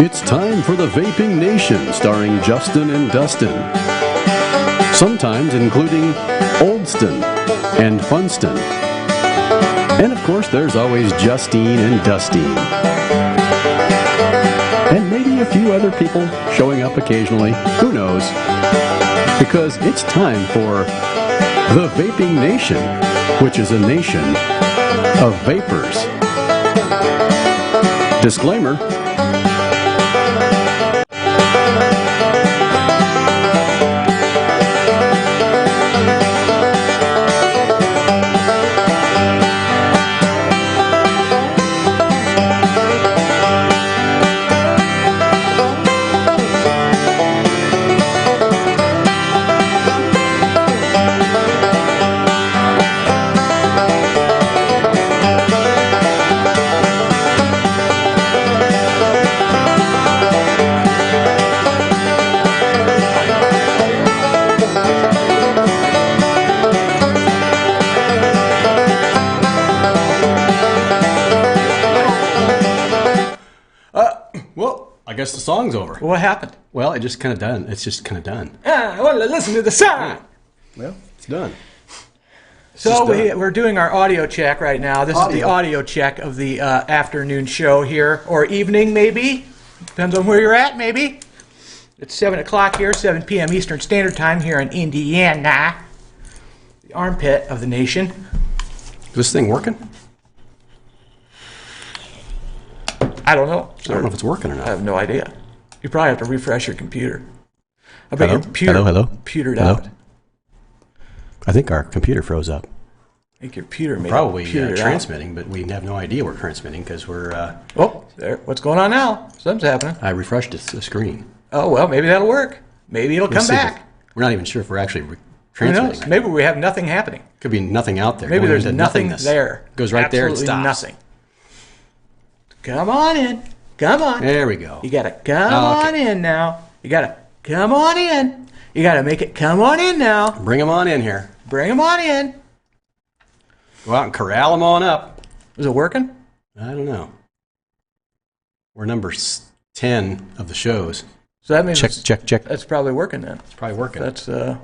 It's time for the Vaping Nation, starring Justin and Dustin. Sometimes including Oldston and Funston. And of course, there's always Justine and Dustine. And maybe a few other people showing up occasionally. Who knows? Because it's time for the Vaping Nation, which is a nation of vapors. Disclaimer. I guess the song's over. What happened? Well, it just kind of done. It's just kind of done. I want to listen to the song. Well, it's done. So we're doing our audio check right now. This is the audio check of the afternoon show here, or evening maybe. Depends on where you're at, maybe. It's 7 o'clock here, 7 p.m. Eastern Standard Time here in Indiana, the armpit of the nation. Is this thing working? I don't know. I don't know if it's working or not. I have no idea. You probably have to refresh your computer. I bet your computer computered out. I think our computer froze up. I think your computer made probably transmitting, but we have no idea we're transmitting because we're. Oh, there! What's going on now? Something's happening. I refreshed the screen. Oh well, maybe that'll work. Maybe it'll come back. We're not even sure if we're actually transmitting. Who knows? Maybe we have nothing happening. Could be nothing out there. Maybe there's nothing there. It goes right there and stops. Nothing. Come on in. Come on. There we go. You gotta come on in now. You gotta come on in. You gotta make it come on in now. Bring them on in here. Bring them on in. Go out and corral them on up. Is it working? I don't know. We're number 10 of the shows. So that means check. That's probably working then. It's probably working. That's I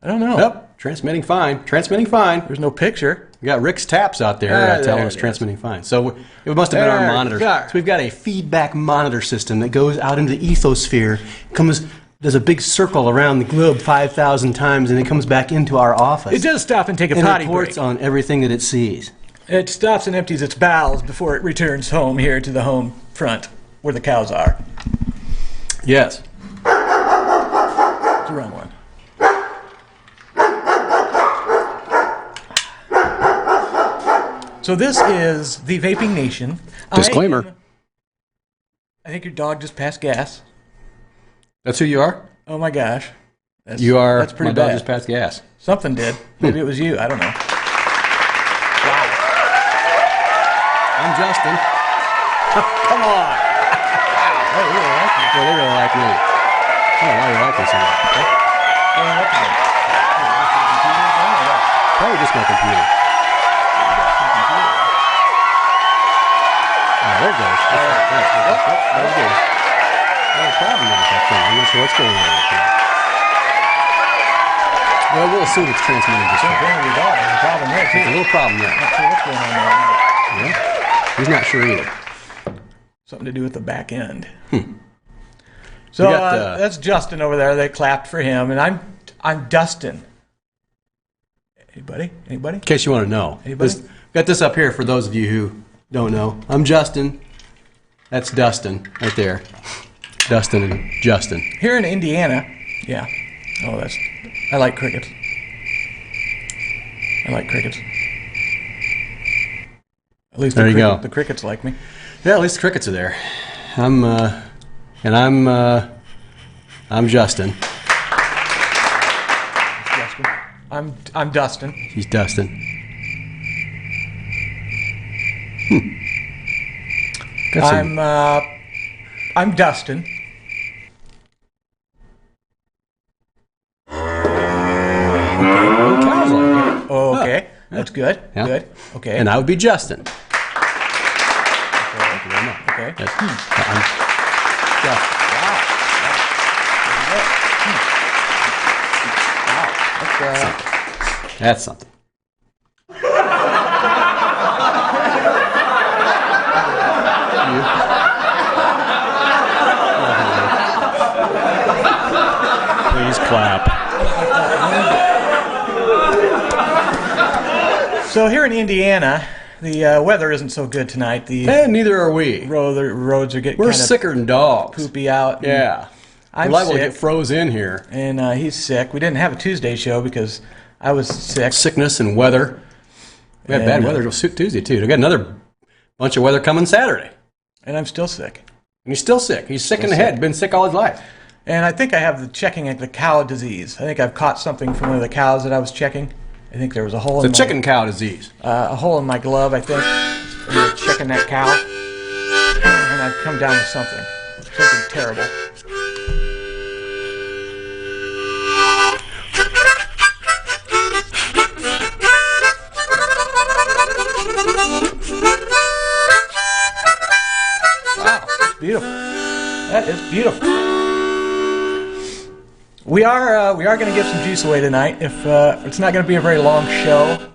don't know. Nope. Transmitting fine. Transmitting fine. There's no picture. We got Rick's taps out there telling us transmitting fine. So it must have been our monitor. So we've got a feedback monitor system that goes out into the ethosphere, does a big circle around the globe 5,000 times, and it comes back into our office. It does stop and take a potty break. And reports on everything that it sees. It stops and empties its bowels before it returns home here to the home front where the cows are. Yes. It's the wrong one. So this is the Vaping Nation. Disclaimer. I think your dog just passed gas. That's who you are? Oh my gosh. That's pretty bad. Dog just passed gas. Something did. Maybe it was you. I don't know. Wow. I'm Justin. Come on. Oh, you really like me. Well, they really like me. I don't know why you like me so much. Probably just my computer. There it goes. That was good. No problem with that thing. I'm not sure what's going on with that. Well, we'll assume it's transmitting just fine. There's a problem there, too. There's a little problem there. Not sure what's going on there. Yeah. He's not sure either. Something to do with the back end. So that's Justin over there. They clapped for him, and I'm Dustin. Anybody? In case you want to know. Anybody? Got this up here for those of you who don't know. I'm Justin. That's Dustin right there. Dustin and Justin. Here in Indiana, yeah. Oh, I like crickets. At least there you go. The crickets like me. Yeah, at least the crickets are there. I'm Justin. I'm Dustin. He's Dustin. I'm Dustin. Okay, that's good. Yeah. Good. Okay. And I would be Justin. Okay. Thank you very much. Okay. Yes. stuff. Wow. That's something. Please clap. So here in Indiana, the weather isn't so good tonight. And neither are we. Roads are getting We're kind of sicker than dogs. poopy out. Yeah. I'm We're liable to sick, get froze in here. and he's sick. We didn't have a Tuesday show because I was sick. Sickness and weather. We had bad weather Tuesday, too. We got another bunch of weather coming Saturday. And I'm still sick. And he's still sick. He's sick in the head. Been sick all his life. And I think I have the cow disease. I think I've caught something from one of the cows that I was checking. I think there was a hole in It's a chicken cow disease. a hole in my glove, I think. And I was checking that cow. And I've come down with something. Something terrible. Wow, it's beautiful. That is beautiful. We are going to give some juice away tonight. If it's not going to be a very long show,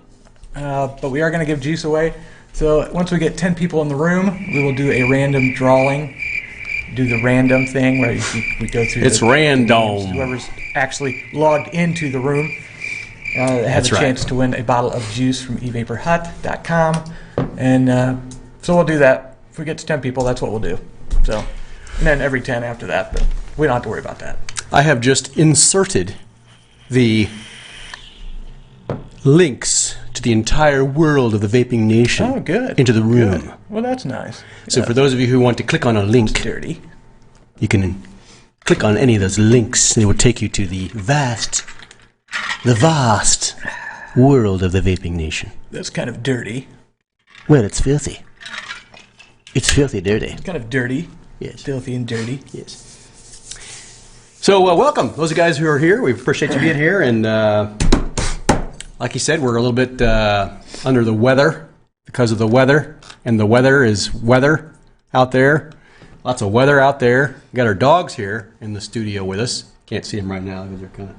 but we are going to give juice away. So once we get 10 people in the room, we will do a random drawing. Do the random thing where we go through. It's random. Whoever's actually logged into the room has a chance to win a bottle of juice from TheVapingNation.com. And so we'll do that. If we get to 10 people, that's what we'll do. So, and then every 10 after that, but we don't have to worry about that. I have just inserted the links to the entire world of the Vaping Nation into the room. Good. Well, that's nice. So for those of you who want to click on a link, Dirty. you can click on any of those links and it will take you to the vast world of the Vaping Nation. That's kind of dirty. Well, it's filthy. It's filthy dirty. It's kind of dirty. Yes. Filthy and dirty. Yes. So welcome, those guys who are here. We appreciate you being here. And like you said, we're a little bit under the weather because of the weather. And the weather is weather out there. Lots of weather out there. We got our dogs here in the studio with us. Can't see them right now because they're kind of...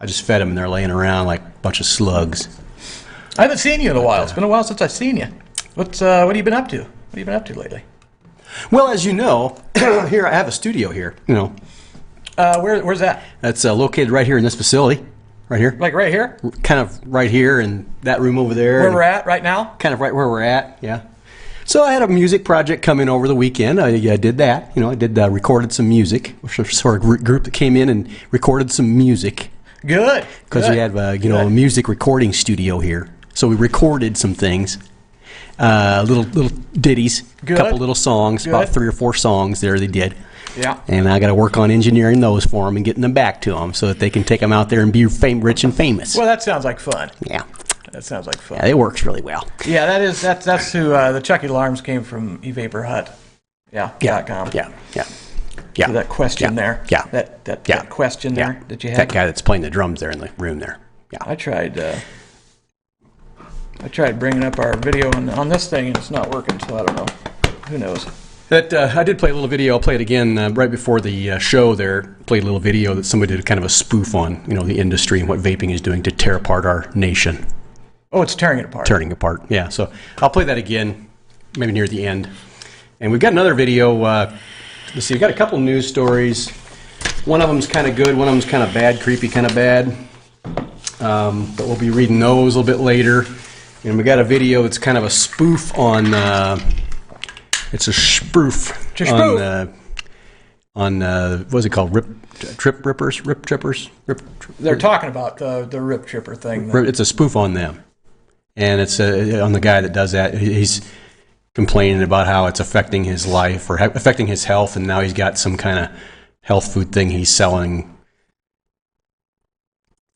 I just fed them and they're laying around like a bunch of slugs. I haven't seen you in a while. It's been a while since I've seen you. What have you been up to? What have you been up to lately? Well, as you know, here I have a studio here. You know, where's that? that's located right here in this facility, right here. Like right here? Kind of right here in that room over there. Where we're at right now? Kind of right where we're at, yeah. So I had a music project come in over the weekend. I did that. You know, I recorded some music. Sort of group that came in and recorded some music. Good. Because we have a music recording studio here. So we recorded some things. Little ditties, a couple little songs, about 3 or 4 songs there they did. Yeah. And I got to work on engineering those for them and getting them back to them so that they can take them out there and be rich and famous. Well, that sounds like fun. Yeah. That sounds like fun. Yeah, it works really well. Yeah, that's who the Chucky Alarms came from. eVapor Hut. Yeah. .com. Yeah. So that question there. Yeah. That question there that you had. That guy that's playing the drums there in the room there. Yeah. I tried bringing up our video on this thing and it's not working, so I don't know. Who knows? I did play a little video. I'll play it again right before the show there. Played a little video that somebody did kind of a spoof on, the industry and what vaping is doing to tear apart our nation. Oh, it's tearing it apart. Turning apart, yeah. So I'll play that again, maybe near the end. And we've got another video. Let's see, we've got a couple news stories. One of them's kind of good, one of them's kind of bad, creepy kind of bad. But we'll be reading those a little bit later. And we got a video that's kind of a spoof on. It's a spoof on what's it called? Rip trippers. They're talking about the rip tripper thing. It's a spoof on them, and it's on the guy that does that. He's complaining about how it's affecting his life or affecting his health, and now he's got some kind of health food thing he's selling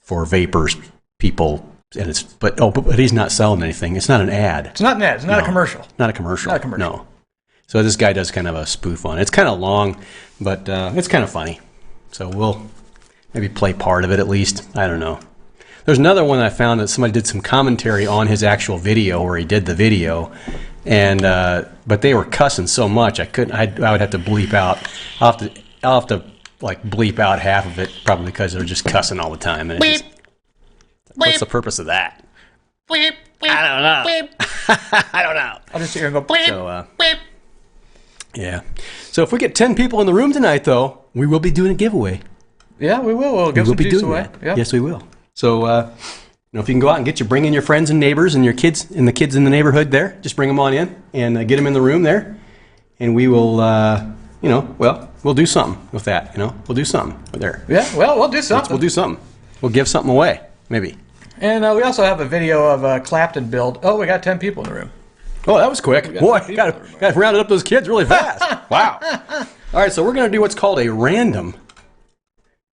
for vapors people. And but he's not selling anything. It's not an ad. It's not an ad. It's not a commercial. Not a commercial. Not a commercial. No. So this guy does kind of a spoof on it. It's kind of long, but it's kind of funny. So we'll maybe play part of it at least. I don't know. There's another one I found that somebody did some commentary on his actual video where he did the video. and but they were cussing so much I couldn't. I would have to bleep out. I'll have to like bleep out half of it, probably because they're just cussing all the time. And it's just, what's the purpose of that? Bleep, bleep, I don't know. Bleep. I don't know. I'll just sit here and go bleep, So, bleep. yeah. So if we get 10 people in the room tonight, though, we will be doing a giveaway. Yeah, we will. We'll give some juice away. Yep. Yes, we will. So, if you can go out and bring in your friends and neighbors and your kids and the kids in the neighborhood there, just bring them on in and get them in the room there, and we will, we'll do something with that. We'll do something there. Yeah, well, we'll do something. We'll do something. We'll give something away, maybe. And we also have a video of a Clapton build. Oh, we got 10 people in the room. Oh, that was quick. Boy, got rounded up those kids really fast. Wow. All right, so we're going to do what's called a random.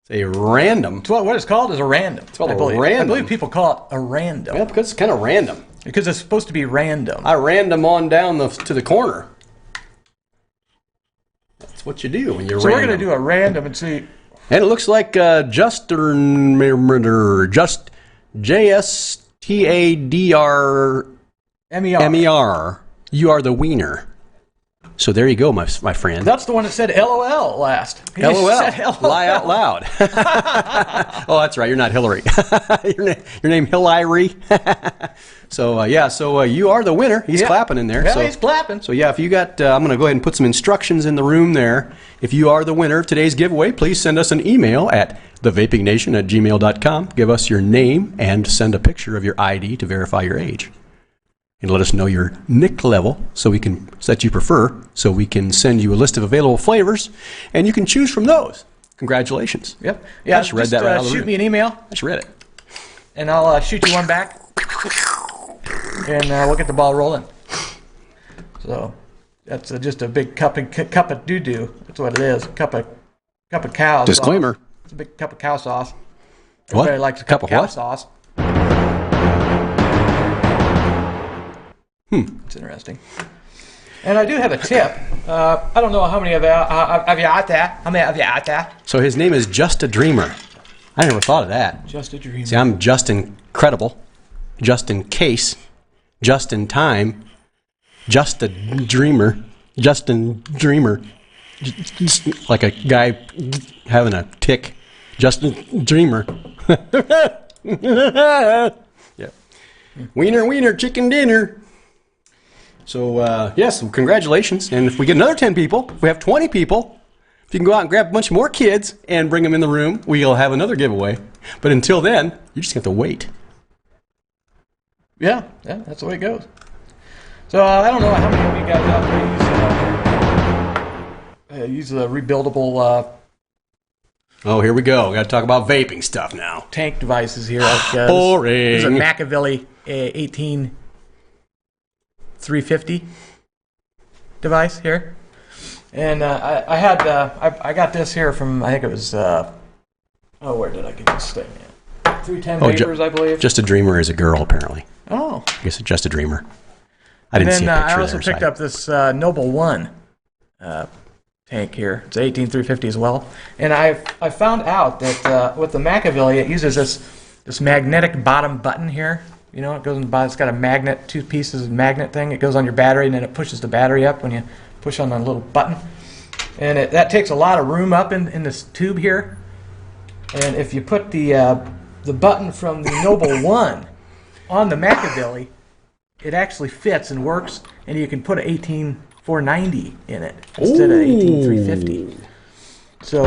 It's a random. It's what it's called is a random. It's called a random. I believe people call it a random. Yeah, because it's kind of random. Because it's supposed to be random. I random on down to the corner. That's what you do when you're So random. we're going to do a random and see. And it looks like just JSTADR MER. You are the wiener. So there you go, my friend. That's the one that said LOL last. LOL. Said LOL. Lie out loud. Oh, that's right. You're not Hillary. your name Hillary. So you are the winner. He's clapping in there. Yeah, so, he's clapping. So yeah, if you got, I'm going to go ahead and put some instructions in the room there. If you are the winner of today's giveaway, please send us an email at TheVapingNation@gmail.com. Give us your name and send a picture of your ID to verify your age. And let us know your NIC level that you prefer, so we can send you a list of available flavors, and you can choose from those. Congratulations. Yep. Yeah, I just read that right out of the shoot room. me an email. I just read it. And I'll shoot you one back. And we'll get the ball rolling. So that's just a big cup of doo-doo. That's what it is. Cup of cow Disclaimer. sauce. It's a big cup of cow sauce. What? Everybody likes a cup of cow sauce. It's interesting. And I do have a tip. I don't know how many of you out there. How many of you out there? So his name is Just a Dreamer. I never thought of that. Just a dreamer. See, I'm just incredible, just in case, just in time, just a dreamer, Justin Dreamer. Just like a guy having a tick. Justin Dreamer. Yeah. Wiener, chicken dinner. So, yes, congratulations. And if we get another 10 people, if we have 20 people, if you can go out and grab a bunch more kids and bring them in the room, we'll have another giveaway. But until then, you just have to wait. Yeah, that's the way it goes. So, I don't know how many of you guys out there use the rebuildable Oh, here we go. We got to talk about vaping stuff now. tank devices here. Like, Boring. This is a Machiavelli 18350 device here. And I got this here from, I think it was, where did I get this thing? 310 Vapors, I believe. Just a Dreamer is a girl, apparently. Oh. I guess it's Just a Dreamer. I didn't see a picture I also there, picked up this Noble One tank here. It's 18350 as well. And I found out that with the Machiavelli, it uses this magnetic bottom button here. You know, it goes on the bottom. It's got a magnet, two pieces of magnet thing. It goes on your battery, and then it pushes the battery up when you push on the little button. And that takes a lot of room up in this tube here. And if you put the button from the Noble One on the Machiavelli, it actually fits and works, and you can put an 18490 in it instead of 18350. So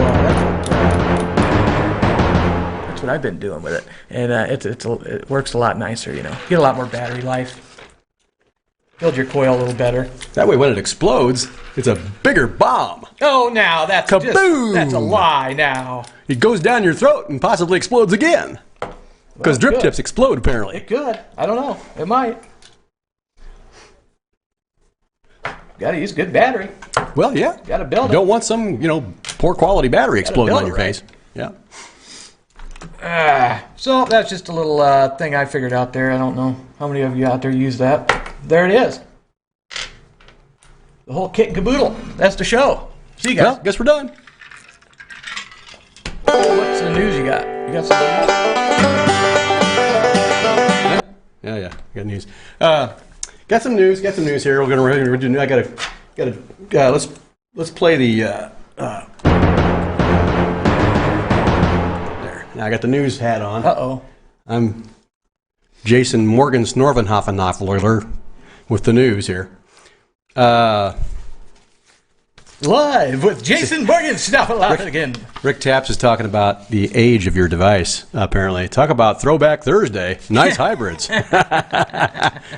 that's what I've been doing with it, and it works a lot nicer. You know, get a lot more battery life, build your coil a little better. That way, when it explodes, it's a bigger bomb. Oh, now that's Kaboom! That's a lie. Now It goes down your throat and possibly explodes again. Because drip tips explode, apparently. it could. I don't know. It might. Got to use good battery. Well, yeah. Got to build You don't want some, poor quality battery exploding build on your it right. face. Yeah. So that's just a little thing I figured out there. I don't know how many of you out there use that. There it is. The whole kit and caboodle. That's the show. See you guys. Well, guess we're done. What's the news you got? You got some news? Yeah, got news. Got some news here. We're gonna do. I gotta. Let's play the. There. Now I got the news hat on. Uh-oh. I'm Jason Morgan Snorvenhoffenhoffler with the news here. Live with Jason Morgan Snorvenhoffler again. Rick Taps is talking about the age of your device, apparently. Talk about Throwback Thursday. Nice hybrids.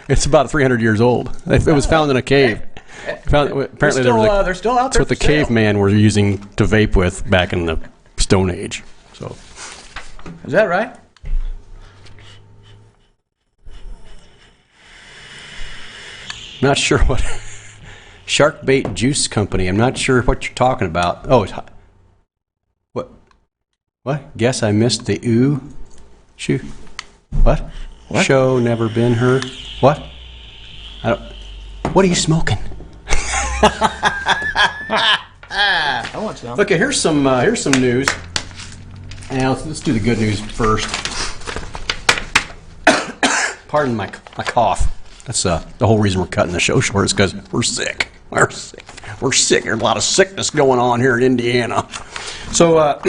It's about 300 years old. It was found in a cave. Apparently, they're still out there. That's what the caveman were using to vape with back in the Stone Age. So, is that right? Not sure what. Shark Bait Juice Company. I'm not sure what you're talking about. Oh, it's hot. What? Guess I missed the ooh. Shoot. What? Show never been heard. What? I don't. What are you smoking? I want some. Okay, here's some news. Now let's do the good news first. Pardon my cough. That's the whole reason we're cutting the show short is because we're sick. We're sick. There's a lot of sickness going on here in Indiana. So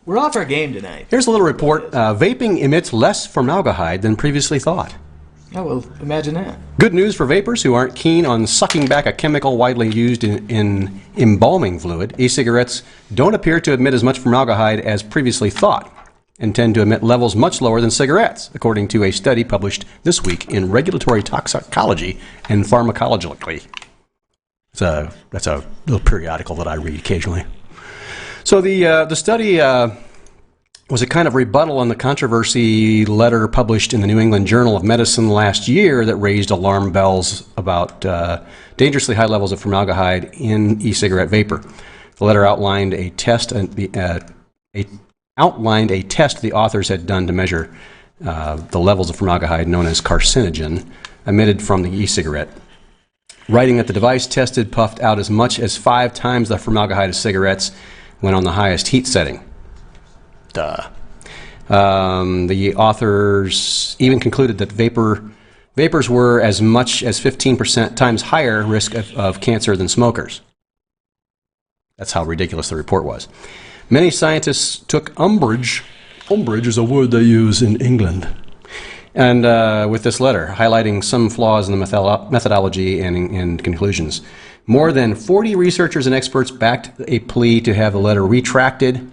we're off our game tonight. Here's a little report. Vaping emits less formaldehyde than previously thought. Oh, well, imagine that. Good news for vapors who aren't keen on sucking back a chemical widely used in embalming fluid. E-cigarettes don't appear to emit as much formaldehyde as previously thought and tend to emit levels much lower than cigarettes, according to a study published this week in Regulatory Toxicology and Pharmacology. That's a little periodical that I read occasionally. So the study was a kind of rebuttal on the controversy letter published in the New England Journal of Medicine last year that raised alarm bells about dangerously high levels of formaldehyde in e-cigarette vapor. The letter outlined a test the authors had done to measure the levels of formaldehyde known as carcinogen emitted from the e-cigarette, writing that the device tested puffed out as much as 5 times the formaldehyde of cigarettes when on the highest heat setting. The authors even concluded that vapors were as much as 15% times higher risk of cancer than smokers. That's how ridiculous the report was. Many scientists took umbrage is a word they use in England, and with this letter, highlighting some flaws in the methodology and conclusions. More than 40 researchers and experts backed a plea to have the letter retracted.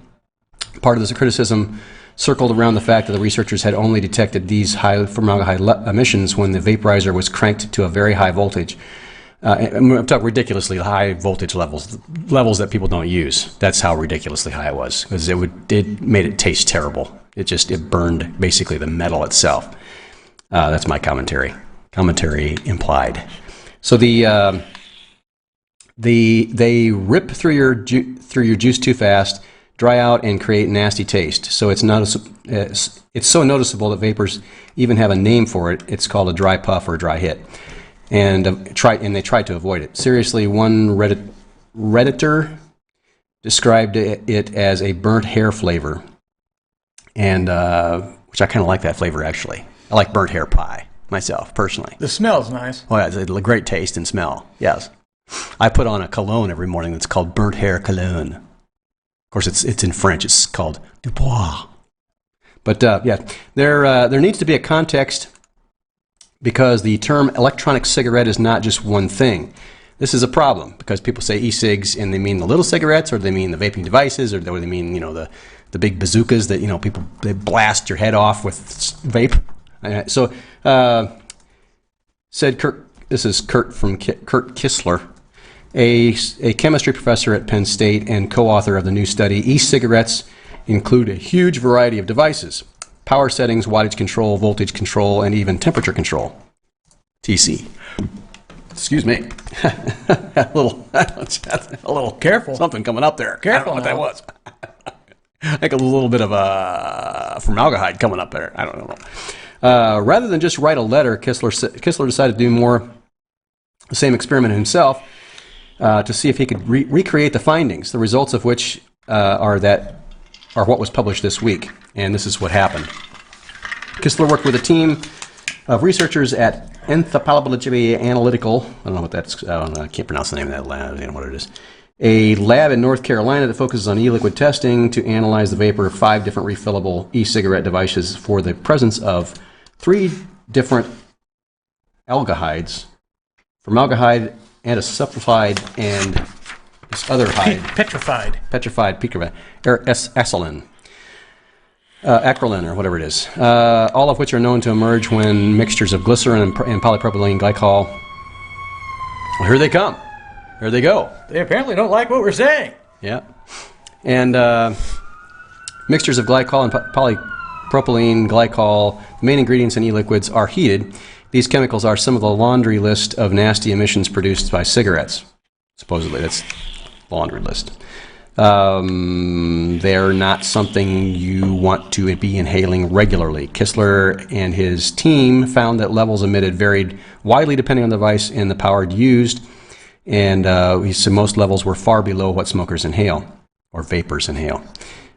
Part of this criticism circled around the fact that the researchers had only detected these high formaldehyde emissions when the vaporizer was cranked to a very high voltage. I'm talking ridiculously high voltage levels that people don't use. That's how ridiculously high it was, because it made it taste terrible. It burned basically the metal itself. That's my commentary. Commentary implied. So they rip through your juice too fast, dry out, and create nasty taste. So it's so noticeable that vapors even have a name for it. It's called a dry puff or a dry hit. And they tried to avoid it. Seriously, one Redditor described it as a burnt hair flavor, and which I kind of like that flavor, actually. I like burnt hair pie, myself, personally. The smell's nice. Oh, yeah, it's a great taste and smell, yes. I put on a cologne every morning that's called burnt hair cologne. Of course, it's in French. It's called Du Bois. But, yeah, there needs to be a context, because the term electronic cigarette is not just one thing. This is a problem, because people say e-cigs and they mean the little cigarettes, or they mean the vaping devices, or they mean, the big bazookas that, people, they blast your head off with vape. Said Kurt, this is Kurt from Kurt Kissler, a chemistry professor at Penn State and co-author of the new study. E-cigarettes include a huge variety of devices: power settings, wattage control, voltage control, and even temperature control. TC. Excuse me. a little careful. Something coming up there. Careful. I don't know what that was. I think a little bit of formaldehyde coming up there. I don't know. Rather than just write a letter, Kissler decided to do more the same experiment himself to see if he could recreate the findings, the results of which are what was published this week. And this is what happened. Kissler worked with a team of researchers at Anthropology Analytical. I don't know what that's. I can't pronounce the name of that lab. I don't know what it is. A lab in North Carolina that focuses on e-liquid testing to analyze the vapor of 5 different refillable e-cigarette devices for the presence of 3 different aldehydes, formaldehyde, antisulfide, and this other hide. Petrified, acetylene. Acrolein, or whatever it is, all of which are known to emerge when mixtures of glycerin and polypropylene glycol. Well, here they come. Here they go. They apparently don't like what we're saying. Yeah. And mixtures of glycol and polypropylene glycol, the main ingredients in e-liquids, are heated. These chemicals are some of the laundry list of nasty emissions produced by cigarettes. Supposedly, that's laundry list. They're not something you want to be inhaling regularly. Kistler and his team found that levels emitted varied widely depending on the device and the power used, and he said most levels were far below what smokers inhale, or vapors inhale,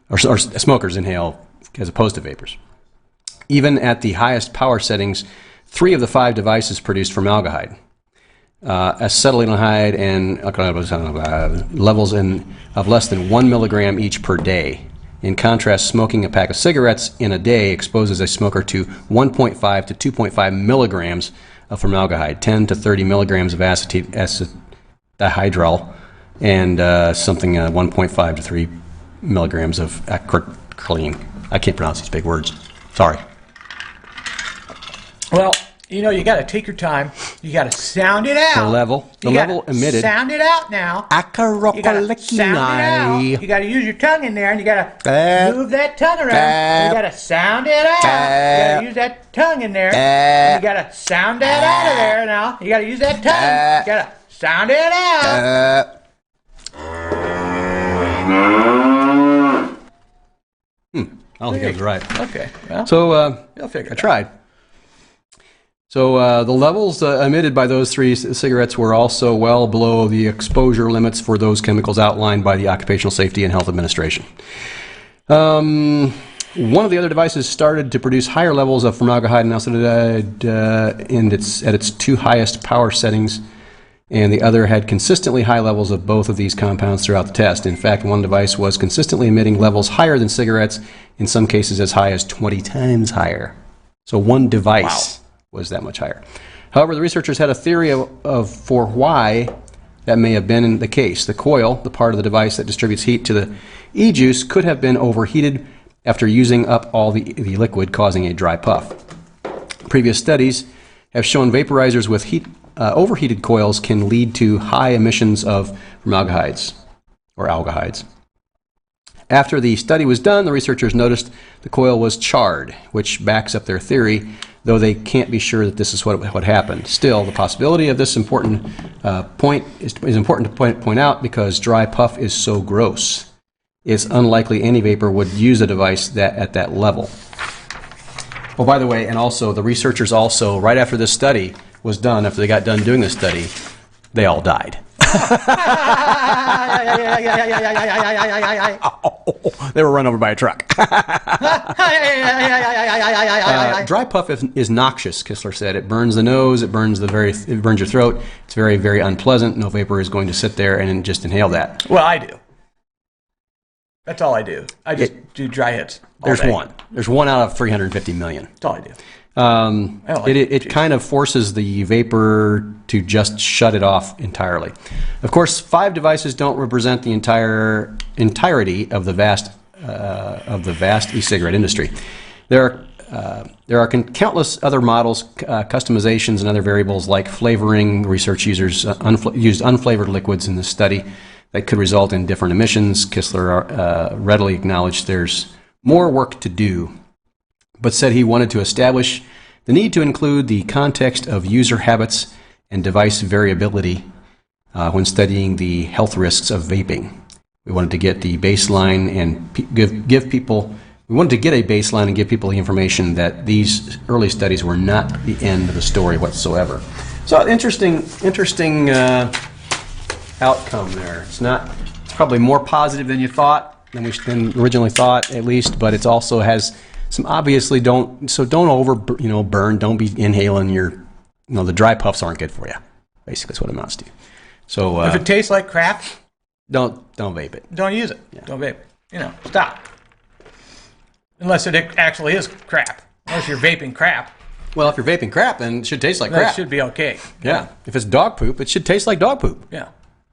or smokers inhale as opposed to vapors. Even at the highest power settings, 3 of the 5 devices produced formaldehyde. Acetaldehyde and levels of less than 1 milligram each per day. In contrast, smoking a pack of cigarettes in a day exposes a smoker to 1.5 to 2.5 milligrams of formaldehyde, 10 to 30 milligrams of acetaldehydral, and 1.5 to 3 milligrams of acrolein. I can't pronounce these big words. Sorry. Well, you know, you got to take your time. You got to sound it out. The level emitted. Sound it out now. You got to sound it out. You got to use your tongue in there, and you got to move that tongue around. You got to sound it out. You got to use that tongue in there. You got to sound that out of there now. You got to use that tongue. You got to sound it out. I don't think that was right. Okay. Well, so you'll figure it I tried. So the levels emitted by those 3 cigarettes were also well below the exposure limits for those chemicals outlined by the Occupational Safety and Health Administration. One of the other devices started to produce higher levels of formaldehyde and acetaldehyde at its 2 highest power settings, and the other had consistently high levels of both of these compounds throughout the test. In fact, one device was consistently emitting levels higher than cigarettes, in some cases as high as 20 times higher. So one device was that much higher. However, the researchers had a theory for why that may have been the case. The coil, the part of the device that distributes heat to the e-juice, could have been overheated after using up all the liquid, causing a dry puff. Previous studies have shown vaporizers with overheated coils can lead to high emissions of formaldehydes or aldehydes. After the study was done, the researchers noticed the coil was charred, which backs up their theory, though they can't be sure that this is what happened. Still, the possibility of this important point is important to point out because dry puff is so gross. It's unlikely any vapor would use a device at that level. Oh, by the way, and also the researchers also, right after this study was done, after they got done doing this study, they all died. They were run over by a truck. Dry puff is noxious, Kistler said. It burns the nose, it burns your throat. It's very, very unpleasant. No vapor is going to sit there and just inhale that. Well, I do. That's all I do. I just do dry hits. There's one. There's one out of 350 million. That's all I do. It kind of forces the vapor to just shut it off entirely. Of course, 5 devices don't represent the entirety of the vast e-cigarette industry. There are countless other models, customizations, and other variables like flavoring. Research users used unflavored liquids in this study that could result in different emissions. Kistler readily acknowledged there's more work to do, but said he wanted to establish the need to include the context of user habits and device variability when studying the health risks of vaping. We wanted to get the baseline and give people. We wanted to get a baseline and give people the information that these early studies were not the end of the story whatsoever. So interesting outcome there. It's probably more positive than you thought, than originally thought, at least, but it also has some obviously don't over burn. Don't be inhaling the dry puffs aren't good for you. Basically, that's what it amounts to. So if it tastes like crap, don't vape it. Don't use it. Yeah. Don't vape it. Stop. Unless it actually is crap. Unless you're vaping crap. Well, if you're vaping crap, then it should taste like crap. It should be okay. Yeah. If it's dog poop, it should taste like dog poop. Yeah.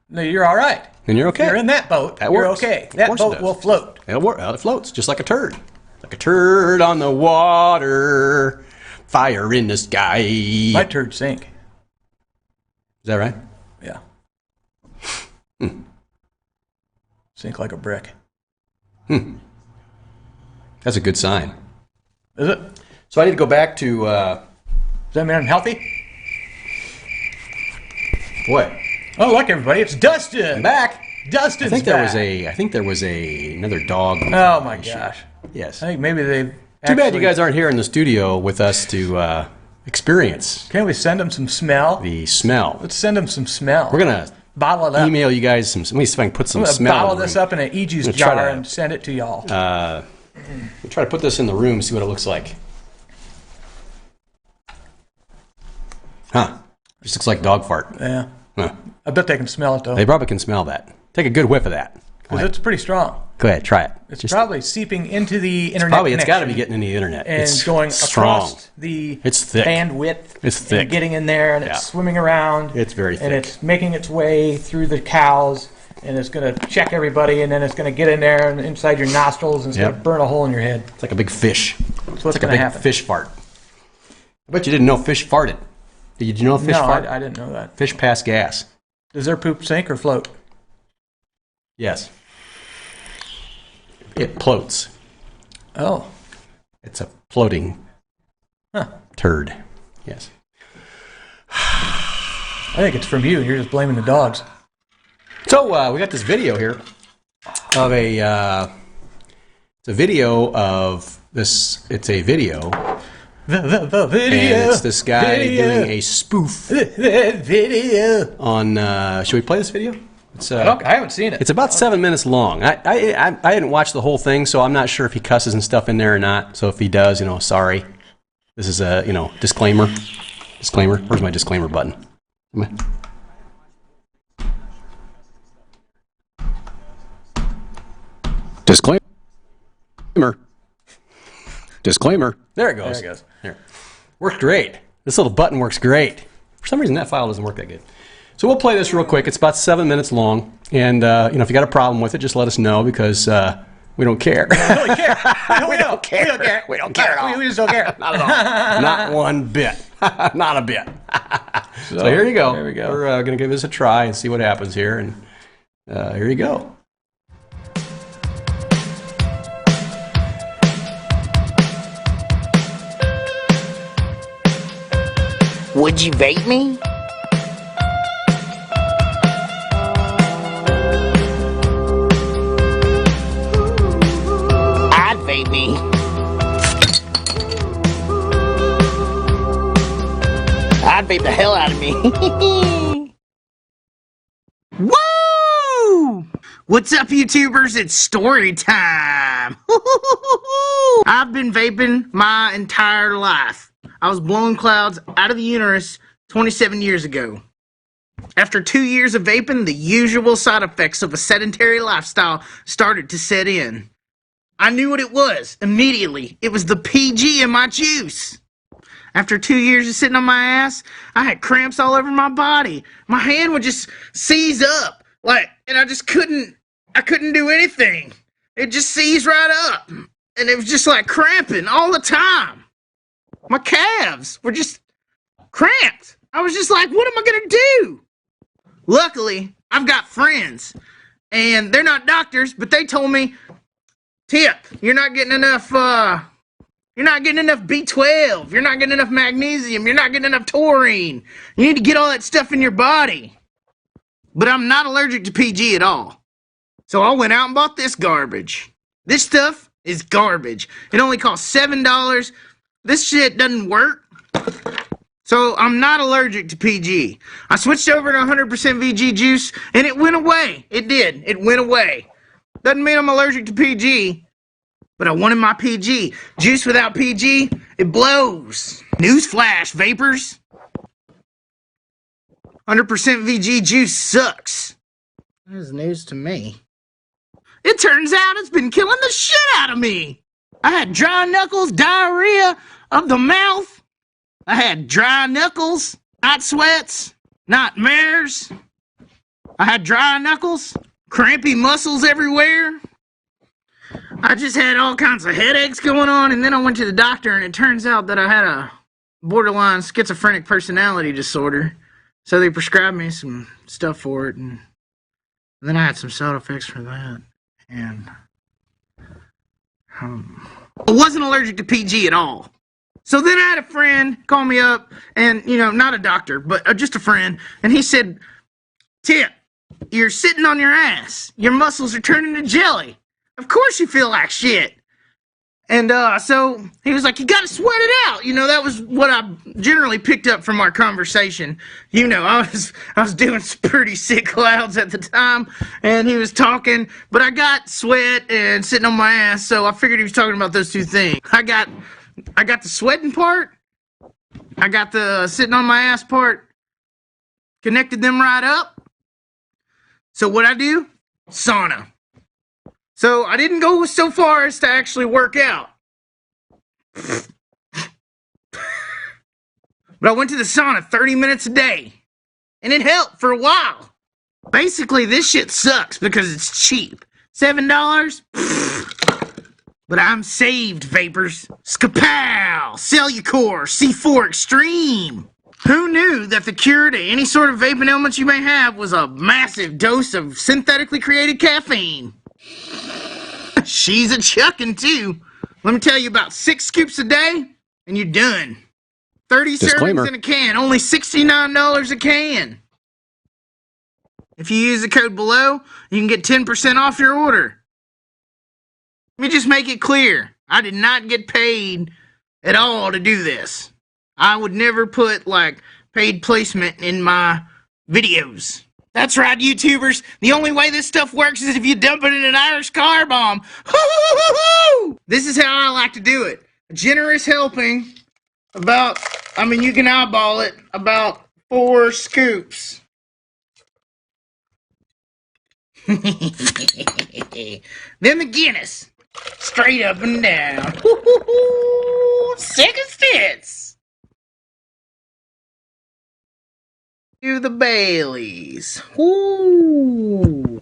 No, you're all right. Then you're okay. If you're in that boat, you're okay. That boat will float. It'll work. It floats just like a turd. Like a turd on the water. Fire in the sky. My turd sink. Is that right? Yeah. Sink like a brick. That's a good sign. Is it? So I need to go back to... Does that mean I'm healthy? Boy. Oh, look, everybody. It's Dustin. I'm back. Dustin's back. back. I think there was another dog. Oh, my gosh. Yes. I think maybe they've Too bad you guys aren't here in the studio with us to experience. Can't we send them some smell? The smell. Let's send them some smell. We're going to bottle it up. Email you guys some... Let me see if I can put some smell bottle in this up in an e-juice jar and send it to y'all. We'll try to put this in the room, see what it looks like. Huh. Just looks like dog fart. Yeah. Huh. I bet they can smell it, though. They probably can smell that. Take a good whiff of that. Because it's pretty strong. Go ahead, try it. It's probably seeping into the internet. It's got to be getting into the internet. And it's going strong. Across the it's thick. bandwidth. It's thick. And getting in there, and it's swimming around. It's very thick. And it's making its way through the cows, and it's going to check everybody, and then it's going to get in there and inside your nostrils, and it's going to burn a hole in your head. It's like a big fish. That's what's going to happen. Fish fart. I bet you didn't know fish farted. Did you know fish fart? No, I didn't know that. Fish pass gas. Does their poop sink or float? Yes. It floats. Oh. It's a floating turd. Yes. I think it's from you. You're just blaming the dogs. So we got this video here of it's a video of this. It's a video. The video. And it's this guy doing a spoof. Video. On. Should we play this video? It's, I haven't seen it. It's about 7 minutes long. I didn't watch the whole thing, so I'm not sure if he cusses and stuff in there or not. So if he does, sorry. This is a disclaimer. Disclaimer. Where's my disclaimer button? Disclaimer. Disclaimer. There it goes. There it goes. There. Worked great. This little button works great. For some reason, that file doesn't work that good. So we'll play this real quick. It's about 7 minutes long. And, if you got a problem with it, just let us know because we don't care. We don't really care. We don't care. We don't care. We don't care at all. We just don't care. Not at all. Not one bit. Not a bit. So here you go. There we go. We're going to give this a try and see what happens here. And here you go. Would you vape me? I'd vape me. I'd vape the hell out of me. Woo! What's up, YouTubers? It's story time. I've been vaping my entire life. I was blowing clouds out of the uterus 27 years ago. After 2 years of vaping, the usual side effects of a sedentary lifestyle started to set in. I knew what it was immediately. It was the PG in my juice. After 2 years of sitting on my ass, I had cramps all over my body. My hand would just seize up, and I just couldn't do anything. It just seized right up. And it was just cramping all the time. My calves were just cramped. I was just like, what am I going to do? Luckily, I've got friends, and they're not doctors, but they told me, Tip, you're not getting enough B12. You're not getting enough magnesium. You're not getting enough taurine. You need to get all that stuff in your body. But I'm not allergic to PG at all. So I went out and bought this garbage. This stuff is garbage. It only costs $7. This shit doesn't work. So I'm not allergic to PG. I switched over to 100% VG juice, and it went away. It did. It went away. Doesn't mean I'm allergic to PG. But I wanted my PG. Juice without PG, it blows. Newsflash, vapors. 100% VG juice sucks. That is news to me. It turns out it's been killing the shit out of me. I had dry knuckles, diarrhea of the mouth. I had dry knuckles, night sweats, nightmares. I had dry knuckles, crampy muscles everywhere. I just had all kinds of headaches going on, and then I went to the doctor, and it turns out that I had a borderline schizophrenic personality disorder. So they prescribed me some stuff for it, and then I had some side effects for that. And I wasn't allergic to PG at all. So then I had a friend call me up, and, not a doctor, but just a friend, and he said, Tip, you're sitting on your ass. Your muscles are turning to jelly. Of course you feel like shit. And so he was like, you gotta sweat it out. That was what I generally picked up from our conversation. I was doing some pretty sick clouds at the time, and he was talking, but I got sweat and sitting on my ass, so I figured he was talking about those two things. I got the sweating part, I got the sitting on my ass part, connected them right up. So what I do? Sauna. So I didn't go so far as to actually work out. But I went to the sauna 30 minutes a day. And it helped for a while. Basically, this shit sucks because it's cheap. $7? But I'm saved, vapors. Skapow! Cellucor C4 Extreme! Who knew that the cure to any sort of vaping ailments you may have was a massive dose of synthetically created caffeine? She's a chucking too. Let me tell you, about 6 scoops a day, and you're done. 30 servings in a can, only $69 a can. If you use the code below, you can get 10% off your order. Let me just make it clear. I did not get paid at all to do this. I would never put, paid placement in my videos. That's right, YouTubers. The only way this stuff works is if you dump it in an Irish car bomb. This is how I like to do it. A generous helping, you can eyeball it, about 4 scoops. Then the Guinness. Straight up and down. Sick as tits. To the Baileys. Ooh.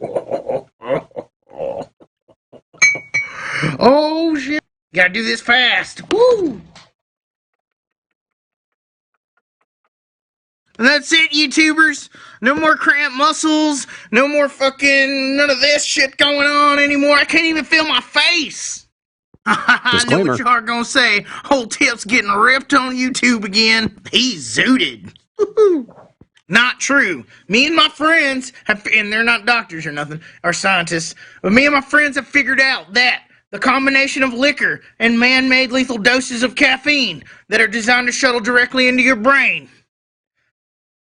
Oh shit. Gotta do this fast. Woo. And that's it, YouTubers. No more cramped muscles. No more none of this shit going on anymore. I can't even feel my face. I know what you are gonna say. Whole Tip's getting ripped on YouTube again. He's zooted. Not true. Me and my friends and they're not doctors or nothing, or scientists, but me and my friends have figured out that the combination of liquor and man-made lethal doses of caffeine that are designed to shuttle directly into your brain,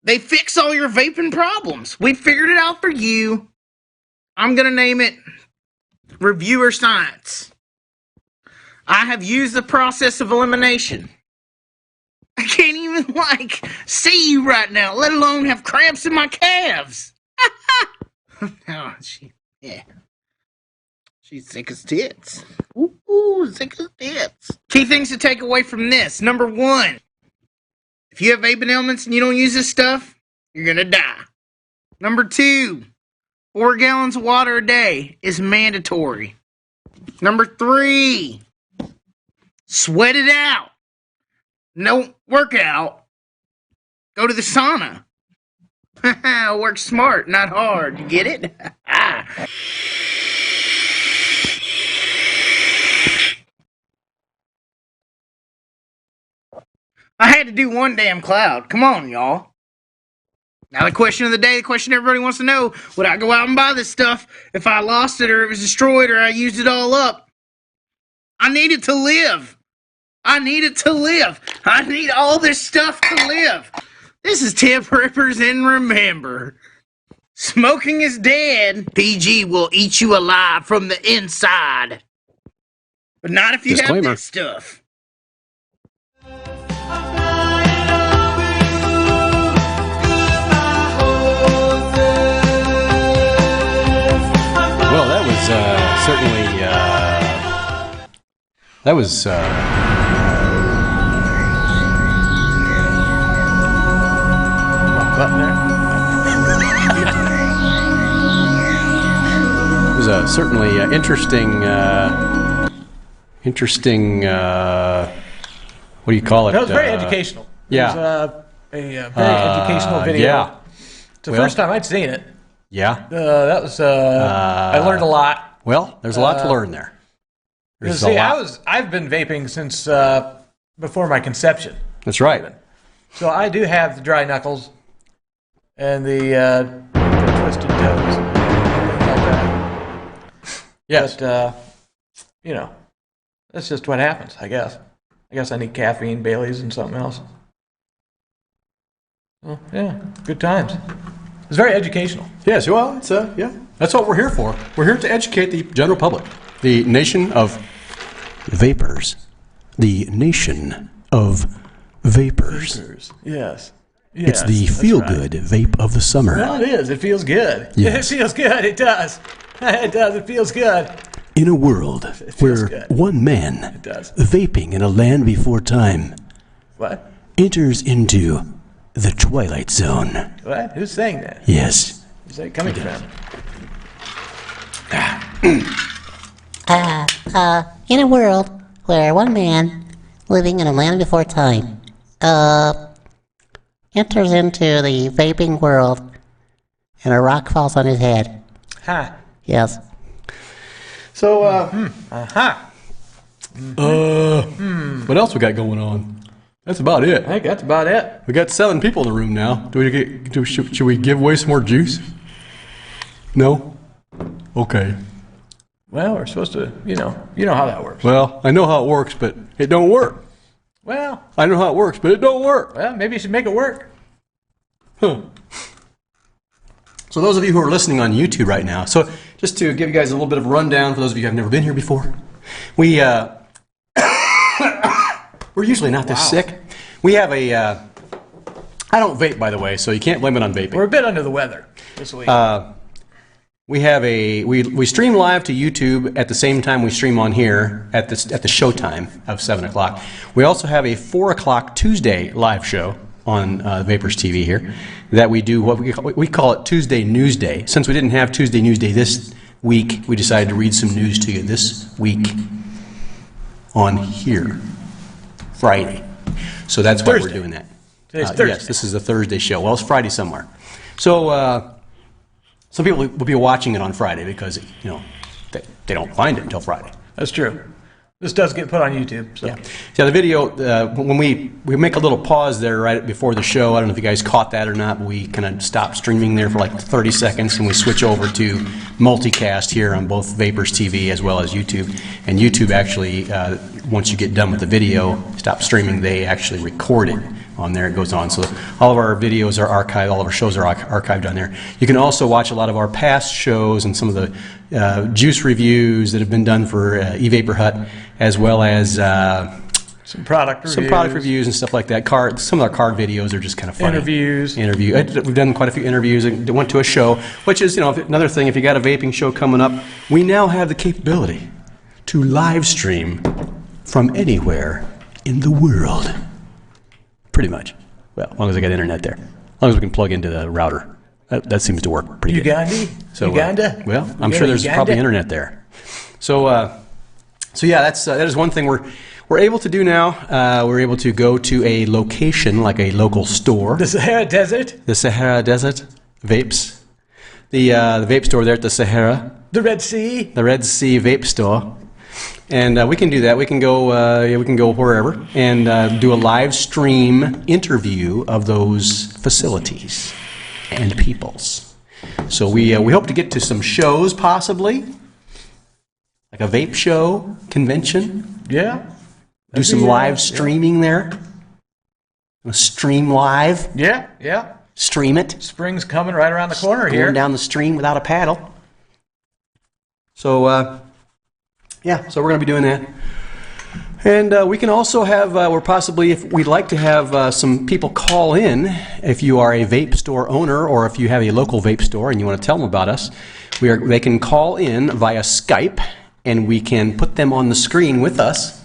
they fix all your vaping problems. We figured it out for you. I'm gonna name it Reviewer Science. I have used the process of elimination. I can't even, see you right now, let alone have cramps in my calves. Oh, she's sick as tits. Ooh, sick as tits. Key things to take away from this. Number 1, if you have vaping ailments and you don't use this stuff, you're gonna die. Number 2, 4 gallons of water a day is mandatory. Number 3, sweat it out. No workout. Go to the sauna. Work smart, not hard. You get it? I had to do one damn cloud. Come on, y'all. Now the question of the day, the question everybody wants to know, would I go out and buy this stuff if I lost it or it was destroyed or I used it all up? I needed to live. I need all this stuff to live. This is Tip Rippers, and remember, smoking is dead. PG will eat you alive from the inside. But not if you Disclaimer. have this stuff. Well, that was certainly that was Button there. it was certainly interesting. Interesting. What do you call it? That was very educational. Yeah. It was a very educational video. Yeah. It's the first time I'd seen it. Yeah. That was. I learned a lot. Well, there's a lot to learn there. There's See, a lot. I've been vaping since before my conception. That's right. So I do have the dry knuckles and the twisted toes. Like that. Yes. But, you know, that's just what happens, I guess. I guess I need caffeine, Bailey's, and something else. Well, yeah, good times. It was very educational. Yes. Well, it's yeah. That's what we're here for. We're here to educate the general public. The nation of vapors. The nation of vapors. Yes. It's the feel-good vape of the summer. Well, it is. It feels good. Yes. It feels good. It does. It does. It feels good. In a world where good. one man, does. vaping in a land before time, What? enters into the Twilight Zone. What? Who's saying that? Yes. Where's that coming from? In a world where one man living in a land before time enters into the vaping world and a rock falls on his head. Ha. Yes. So, Aha. what else we got going on? That's about it. I think that's about it. We got 7 people in the room now. Should we give away some more juice? No? Okay. Well, we're supposed to, you know how that works. Well, I know how it works, but it don't work. Well, I know how it works, but it don't work. maybe you should make it work. Huh. So those of you who are listening on YouTube right now, so just to give you guys a little bit of a rundown for those of you who have never been here before, we're usually not this sick. We have a, I don't vape, by the way, so you can't blame it on vaping. We're a bit under the weather this week. We have we stream live to YouTube at the same time we stream on here at the show time of 7 o'clock. We also have a 4 o'clock Tuesday live show on Vapors TV here that we do what we call it Tuesday News Day. Since we didn't have Tuesday News Day this week, we decided to read some news to you this week on here, Friday. So that's why we're doing that. Today's Thursday. Yes, this is a Thursday show. Well, it's Friday somewhere. So some people will be watching it on Friday because they don't find it until Friday. That's true. This does get put on YouTube. So. Yeah. The video, when we make a little pause there right before the show, I don't know if you guys caught that or not, but we kind of stop streaming there for like 30 seconds and we switch over to multicast here on both Vapors TV as well as YouTube. And YouTube actually, once you get done with the video, stop streaming, they actually record it on there. It goes on. So all of our videos are archived, all of our shows are archived on there. You can also watch a lot of our past shows and some of the juice reviews that have been done for eVapor Hut, as well as some product reviews and stuff like that. Some of our card videos are just kind of funny. Interviews. We've done quite a few interviews. I went to a show, which is another thing. If you got a vaping show coming up, we now have the capability to live stream from anywhere in the world. Pretty much. Well, as long as I got internet there. As long as we can plug into the router. That seems to work pretty good. Uganda? Well, I'm sure there's probably internet there. So yeah, that is one thing we're able to do now. We're able to go to a location like a local store. The Sahara Desert? The Sahara Desert Vapes. The vape store there at the Sahara. The Red Sea? The Red Sea Vape Store. And we can do that. We can go wherever and do a live stream interview of those facilities and peoples. So we hope to get to some shows possibly, like a vape show convention. Yeah. Do some live streaming there. Stream live. Yeah. Stream it. Spring's coming right around the corner here. Going down the stream without a paddle. So. Yeah, so we're going to be doing that. And we can also have, or possibly if we'd like to have some people call in, if you are a vape store owner or if you have a local vape store and you want to tell them about us, they can call in via Skype and we can put them on the screen with us.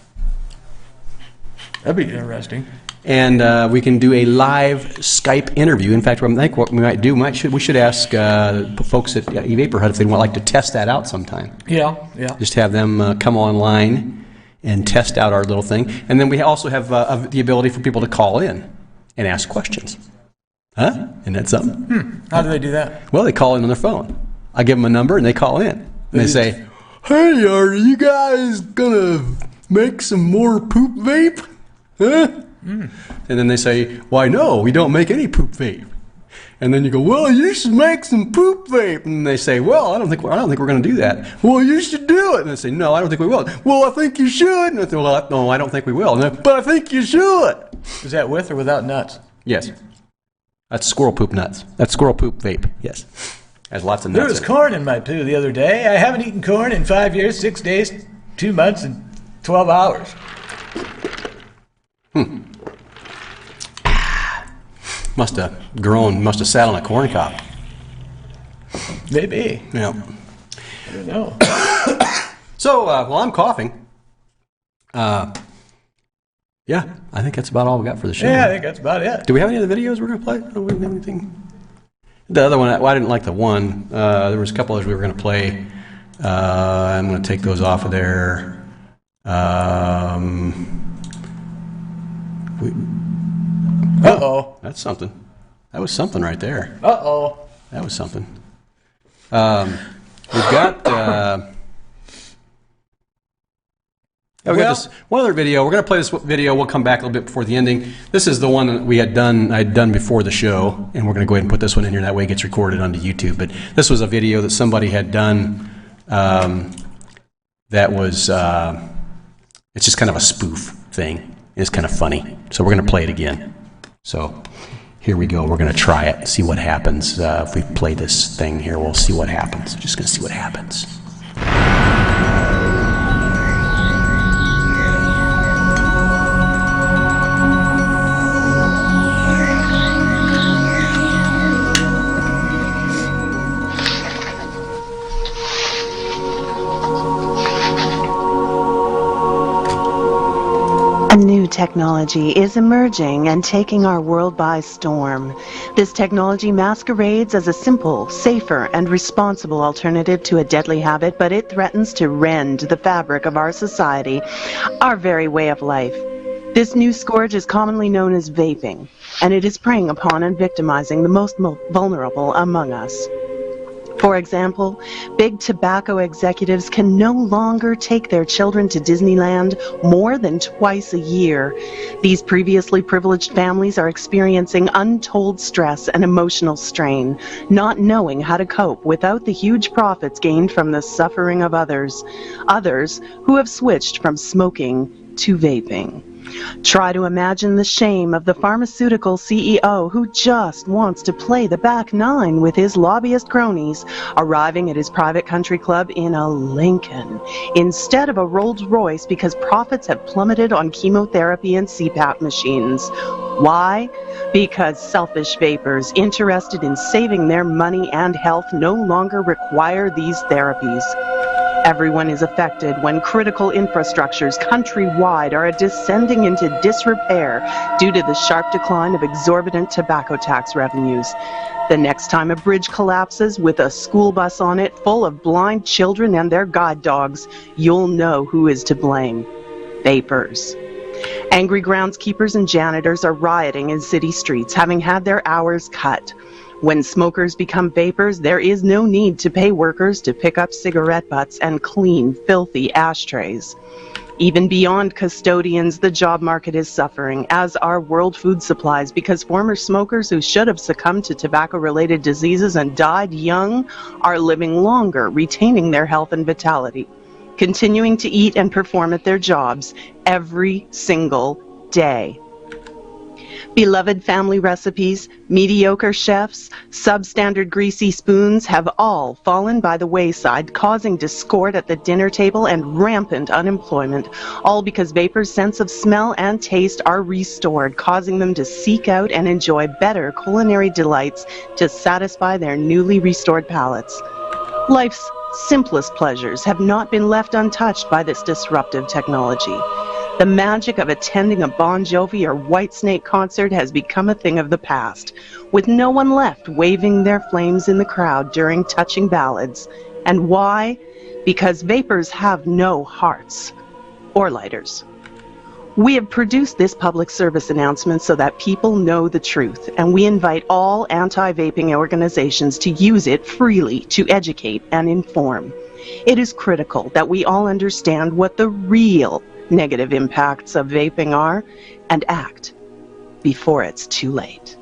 That'd be interesting. And we can do a live Skype interview. In fact, I think what we might do, we should ask folks at eVaporHut if they'd like to test that out sometime. Yeah. Just have them come online and test out our little thing. And then we also have the ability for people to call in and ask questions. Huh? Isn't that something? How do they do that? Well, they call in on their phone. I give them a number and they call in. And they say, hey, are you guys gonna make some more poop vape? Huh? And then they say, why no, we don't make any poop vape. And then you go, well, you should make some poop vape. And they say, well, I don't think we're going to do that. Well, you should do it. And they say, no, I don't think we will. Well, I think you should. And I say, well, no, I don't think we will. But I think you should. Is that with or without nuts? Yes. That's squirrel poop nuts. That's squirrel poop vape. Yes. Has lots of nuts. There was corn in my poo the other day. I haven't eaten corn in 5 years, 6 days, 2 months, and 12 hours. Must have sat on a corn cob. Maybe. Yeah. I don't know. So, while I'm coughing, yeah, I think that's about all we got for the show. Yeah, I think that's about it. Do we have any other videos we're going to play? Do we have anything? The other one, well, I didn't like the one. There was a couple others we were going to play. I'm going to take those off of there. Uh-oh. That's something. That was something right there. Uh-oh. That was something. We've got... we got this one other video. We're going to play this video. We'll come back a little bit before the ending. This is the one that I had done before the show, and we're going to go ahead and put this one in here. That way it gets recorded onto YouTube. But this was a video that somebody had done that was... it's just kind of a spoof thing. It's kind of funny. So we're going to play it again. So here we go. We're going to try it, see what happens. If we play this thing here, we'll see what happens. Just going to see what happens. A new technology is emerging and taking our world by storm. This technology masquerades as a simple, safer, and responsible alternative to a deadly habit, but it threatens to rend the fabric of our society, our very way of life. This new scourge is commonly known as vaping, and it is preying upon and victimizing the most vulnerable among us. For example, big tobacco executives can no longer take their children to Disneyland more than twice a year. These previously privileged families are experiencing untold stress and emotional strain, not knowing how to cope without the huge profits gained from the suffering of others who have switched from smoking to vaping. Try to imagine the shame of the pharmaceutical CEO who just wants to play the back nine with his lobbyist cronies, arriving at his private country club in a Lincoln instead of a Rolls Royce because profits have plummeted on chemotherapy and CPAP machines. Why? Because selfish vapors interested in saving their money and health no longer require these therapies. Everyone is affected when critical infrastructures countrywide are descending into disrepair due to the sharp decline of exorbitant tobacco tax revenues. The next time a bridge collapses with a school bus on it full of blind children and their guide dogs, you'll know who is to blame. Vapors. Angry groundskeepers and janitors are rioting in city streets, having had their hours cut. When smokers become vapors, there is no need to pay workers to pick up cigarette butts and clean, filthy ashtrays. Even beyond custodians, the job market is suffering, as are world food supplies, because former smokers who should have succumbed to tobacco-related diseases and died young are living longer, retaining their health and vitality, continuing to eat and perform at their jobs every single day. Beloved family recipes, mediocre chefs, substandard greasy spoons have all fallen by the wayside, causing discord at the dinner table and rampant unemployment, all because vapors' sense of smell and taste are restored, causing them to seek out and enjoy better culinary delights to satisfy their newly restored palates. Life's simplest pleasures have not been left untouched by this disruptive technology. The magic of attending a Bon Jovi or Whitesnake concert has become a thing of the past, with no one left waving their flames in the crowd during touching ballads. And why? Because vapors have no hearts or lighters. We have produced this public service announcement so that people know the truth, and we invite all anti-vaping organizations to use it freely to educate and inform. It is critical that we all understand what the real negative impacts of vaping are and act before it's too late.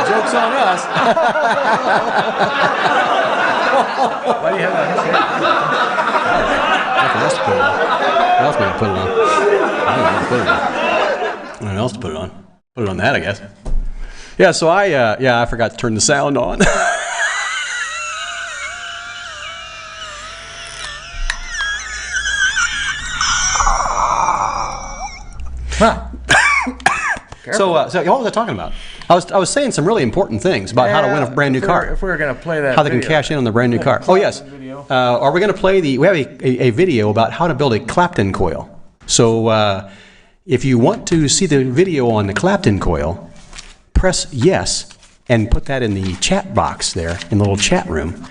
Joke's on us. Why do you have that? Nothing else to put it on. What else am I going to put it on? I don't know what to put it on. Nothing else to put it on. Put it on that, I guess. Yeah, so I forgot to turn the sound on. Huh. So what was I talking about? I was saying some really important things about how to win a brand new car. If we were going to play that How they can video. cash in on the brand new car. Oh, yes. Are we going to play we have a video about how to build a Clapton coil. So if you want to see the video on the Clapton coil, press yes and put that in the chat box there, in the little chat room.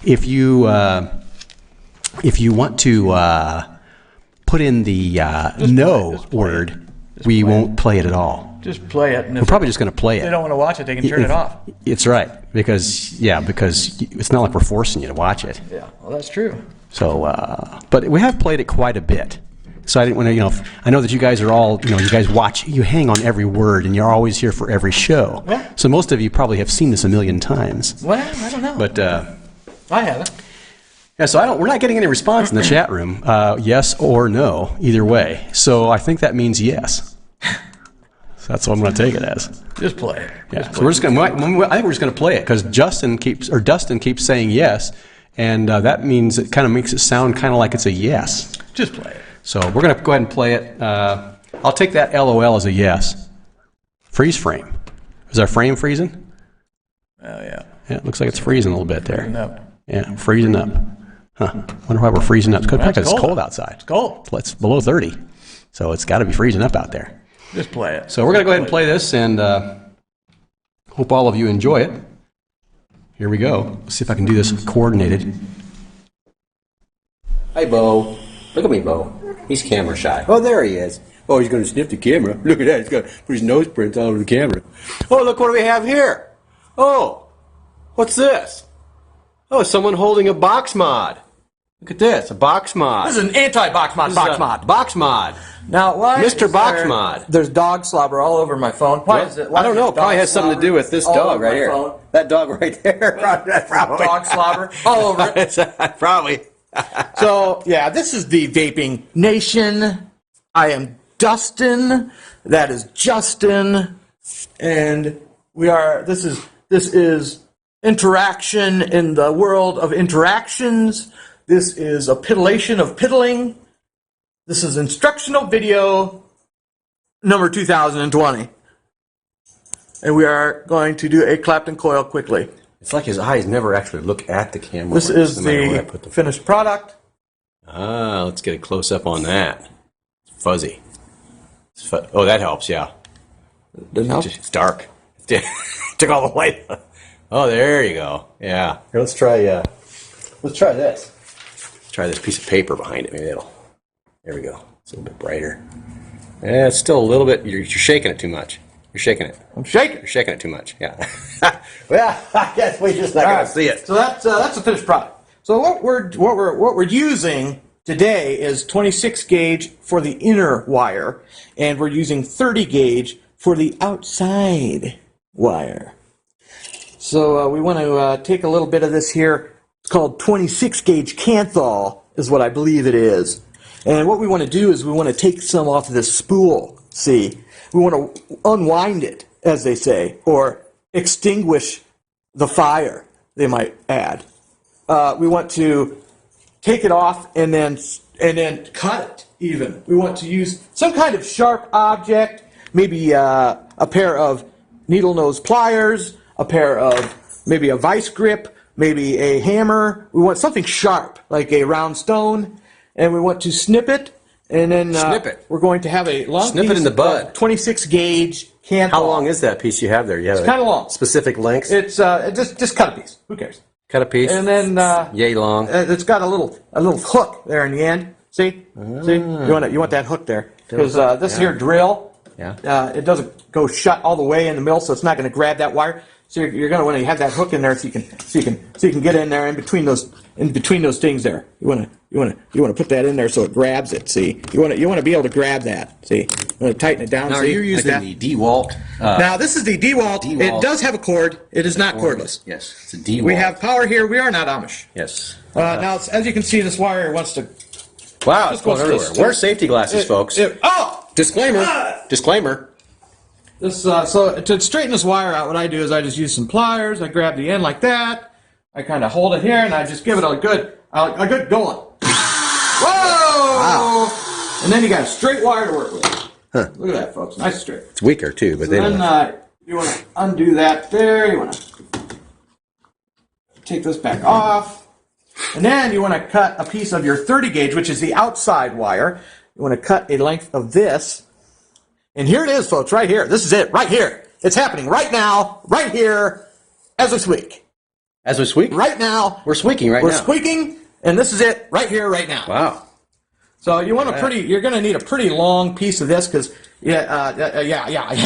If you want to put in the no word, we won't play it at all. Just play it. And We're probably just going to play if it. they don't want to watch it, they can turn it off. It's right, because it's not like we're forcing you to watch it. Yeah, well, that's true. So, but we have played it quite a bit. So I didn't want to, I know that you guys are all, you guys watch, you hang on every word, and you're always here for every show. Yeah. So most of you probably have seen this a million times. Well, I don't know. But I haven't. yeah, so we're not getting any response in the chat room, yes or no, either way. So I think that means yes. So that's what I'm going to take it as. Just play it. Yeah. So I think we're just going to play it because Dustin keeps saying yes, and that means it kind of makes it sound kind of like it's a yes. Just play it. So we're going to go ahead and play it. I'll take that LOL as a yes. Freeze frame. Is our frame freezing? Oh, yeah. Yeah, it looks like it's freezing a little bit there. Freezing up. Yeah, freezing up. Huh. Wonder why we're freezing up. It's because it's cold outside. It's cold. It's below 30. So it's got to be freezing up out there. Just play it. So we're going to go ahead and play this, and hope all of you enjoy it. Here we go. Let's see if I can do this coordinated. Hi, Bo. Look at me, Bo. He's camera shy. Oh, there he is. Oh, he's going to sniff the camera. Look at that. He's got put his nose prints all over the camera. Oh, look what do we have here. Oh, what's this? Oh, someone holding a box mod. Look at this, a box mod. This is an anti-box mod. Box mod. Box mod. Now, why? Mr. Box Mod. There's dog slobber all over my phone. Why is it? Why I don't know. is Probably has something to do with this all dog over right my here. phone? That dog right there. Probably. Dog slobber all over it. Probably. So, yeah, this is the Vaping Nation. I am Dustin. That is Justin. And we are, this is interaction in the world of interactions. This is a piddlation of piddling. This is instructional video number 2020. And we are going to do a Clapton coil quickly. It's like his eyes never actually look at the camera. This is the finished product. Ah, let's get a close up on that. It's fuzzy. Oh, that helps, yeah. Didn't help? It's dark. Took all the light. Oh, there you go. Yeah. Here, let's try this. Let's try this piece of paper behind it. Maybe it'll. There we go. It's a little bit brighter. Yeah, it's still a little bit. You're shaking it too much. You're shaking it. I'm shaking. You're shaking it too much. Yeah. Well, I guess we're just not going to see it. So that's the finished product. So what we're using today is 26 gauge for the inner wire, and we're using 30 gauge for the outside wire. So we want to take a little bit of this here. It's called 26 gauge Canthol, is what I believe it is. And what we want to do is we want to take some off of this spool. See, we want to unwind it, as they say, or extinguish the fire, they might add. We want to take it off and then cut it even. We want to use some kind of sharp object, maybe a pair of needle nose pliers, a pair of maybe a vice grip, maybe a hammer. We want something sharp, like a round stone, and we want to snip it, and then snip it. We're going to have a long snip piece it in the bud. 26 gauge Canthol. How long is that piece you have there? You have it's kind of long. Specific lengths? It's just cut a piece. Who cares? Cut a piece. And then yay long. It's got a little hook there in the end. See? See? You want that hook there because this here drill. Yeah. It doesn't go shut all the way in the middle, so it's not going to grab that wire. So you're going to want to have that hook in there so you can get in there in between those things there. You want to put that in there so it grabs it. See, you want to be able to grab that. See, you want to tighten it down. Now, see, you're using like the DeWalt. Now this is the DeWalt. It does have a cord. It is not cordless. Yes, it's a DeWalt. We have power here. We are not Amish. Yes. Now, as you can see, this wire wants to. Wow, it's going everywhere. Wear safety glasses, folks. Disclaimer. Disclaimer. So to straighten this wire out, what I do is I just use some pliers. I grab the end like that. I kind of hold it here, and I just give it a good going. Whoa! Wow. And then you got a straight wire to work with. Huh. Look at that, folks. Nice and straight. It's weaker too, but so then you want to undo that there. You want to take this back off, and then you want to cut a piece of your 30 gauge, which is the outside wire. You want to cut a length of this. And here it is, folks, right here. This is it, right here. It's happening right now, right here, as we squeak. As we squeak? Right now. We're squeaking right now. We're squeking, and this is it, right here, right now. Wow. So you want you're going to need a pretty long piece of this, because, It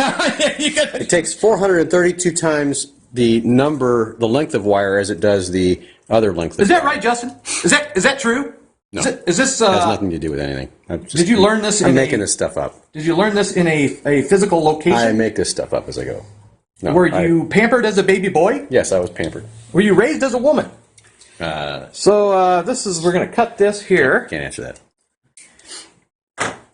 takes 432 times the length of wire as it does the other length of wire. Is that right, Justin? Is that true? No. Is this? It has nothing to do with anything. Did you learn this? I'm making this stuff up. Did you learn this in a physical location? I make this stuff up as I go. No, Were you pampered as a baby boy? Yes, I was pampered. Were you raised as a woman? So we're going to cut this here. Can't answer that.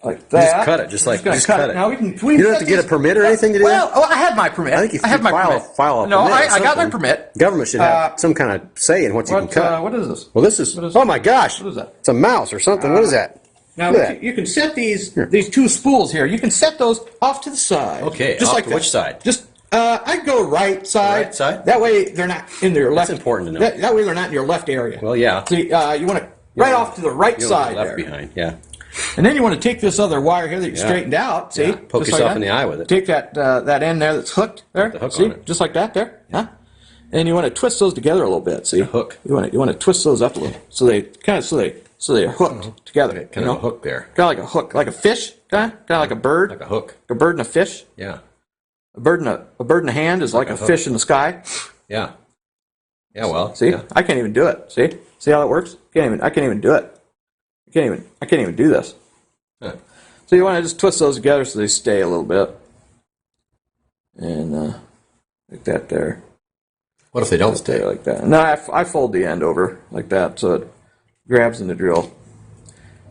Like that. Just cut it, just cut it. Now we you don't have to get a permit or anything to do that? Well, I have my permit. I think if I have my permit. file a no, permit I got my permit. Government should have some kind of say in what you can cut. What is this? Well, this is. Oh my gosh! What is that? It's a mouse or something. What is that? Now you can set these two spools here. You can set those off to the side. Okay. Just off like to that. which side? Just I'd go right side. Right side? That way they're not in your left. That's important to know. That way they're not in your left area. Well, yeah. See, you want to right off to the right side left there. behind. Yeah. And then you want to take this other wire here that you straightened out. See, Poke just yourself like in the eye with it. Take that end there that's hooked there. The hook see, on it. just like that there. Huh? And you want to twist those together a little bit. See, hook. You want to twist those up a little, so they they're hooked together. Okay, kind of a hook there. Kind of like a hook, like a fish. Kind of like a bird. Like a hook. A bird and a fish. Yeah. A bird in a hand is like a fish in the sky. Yeah. Yeah, well, see, yeah. I can't even do it. See how it works? I can't even do it. I can't even do this. Huh. So you want to just twist those together so they stay a little bit, and like that there. What if they don't stay? Like that. No, I fold the end over like that so it grabs in the drill.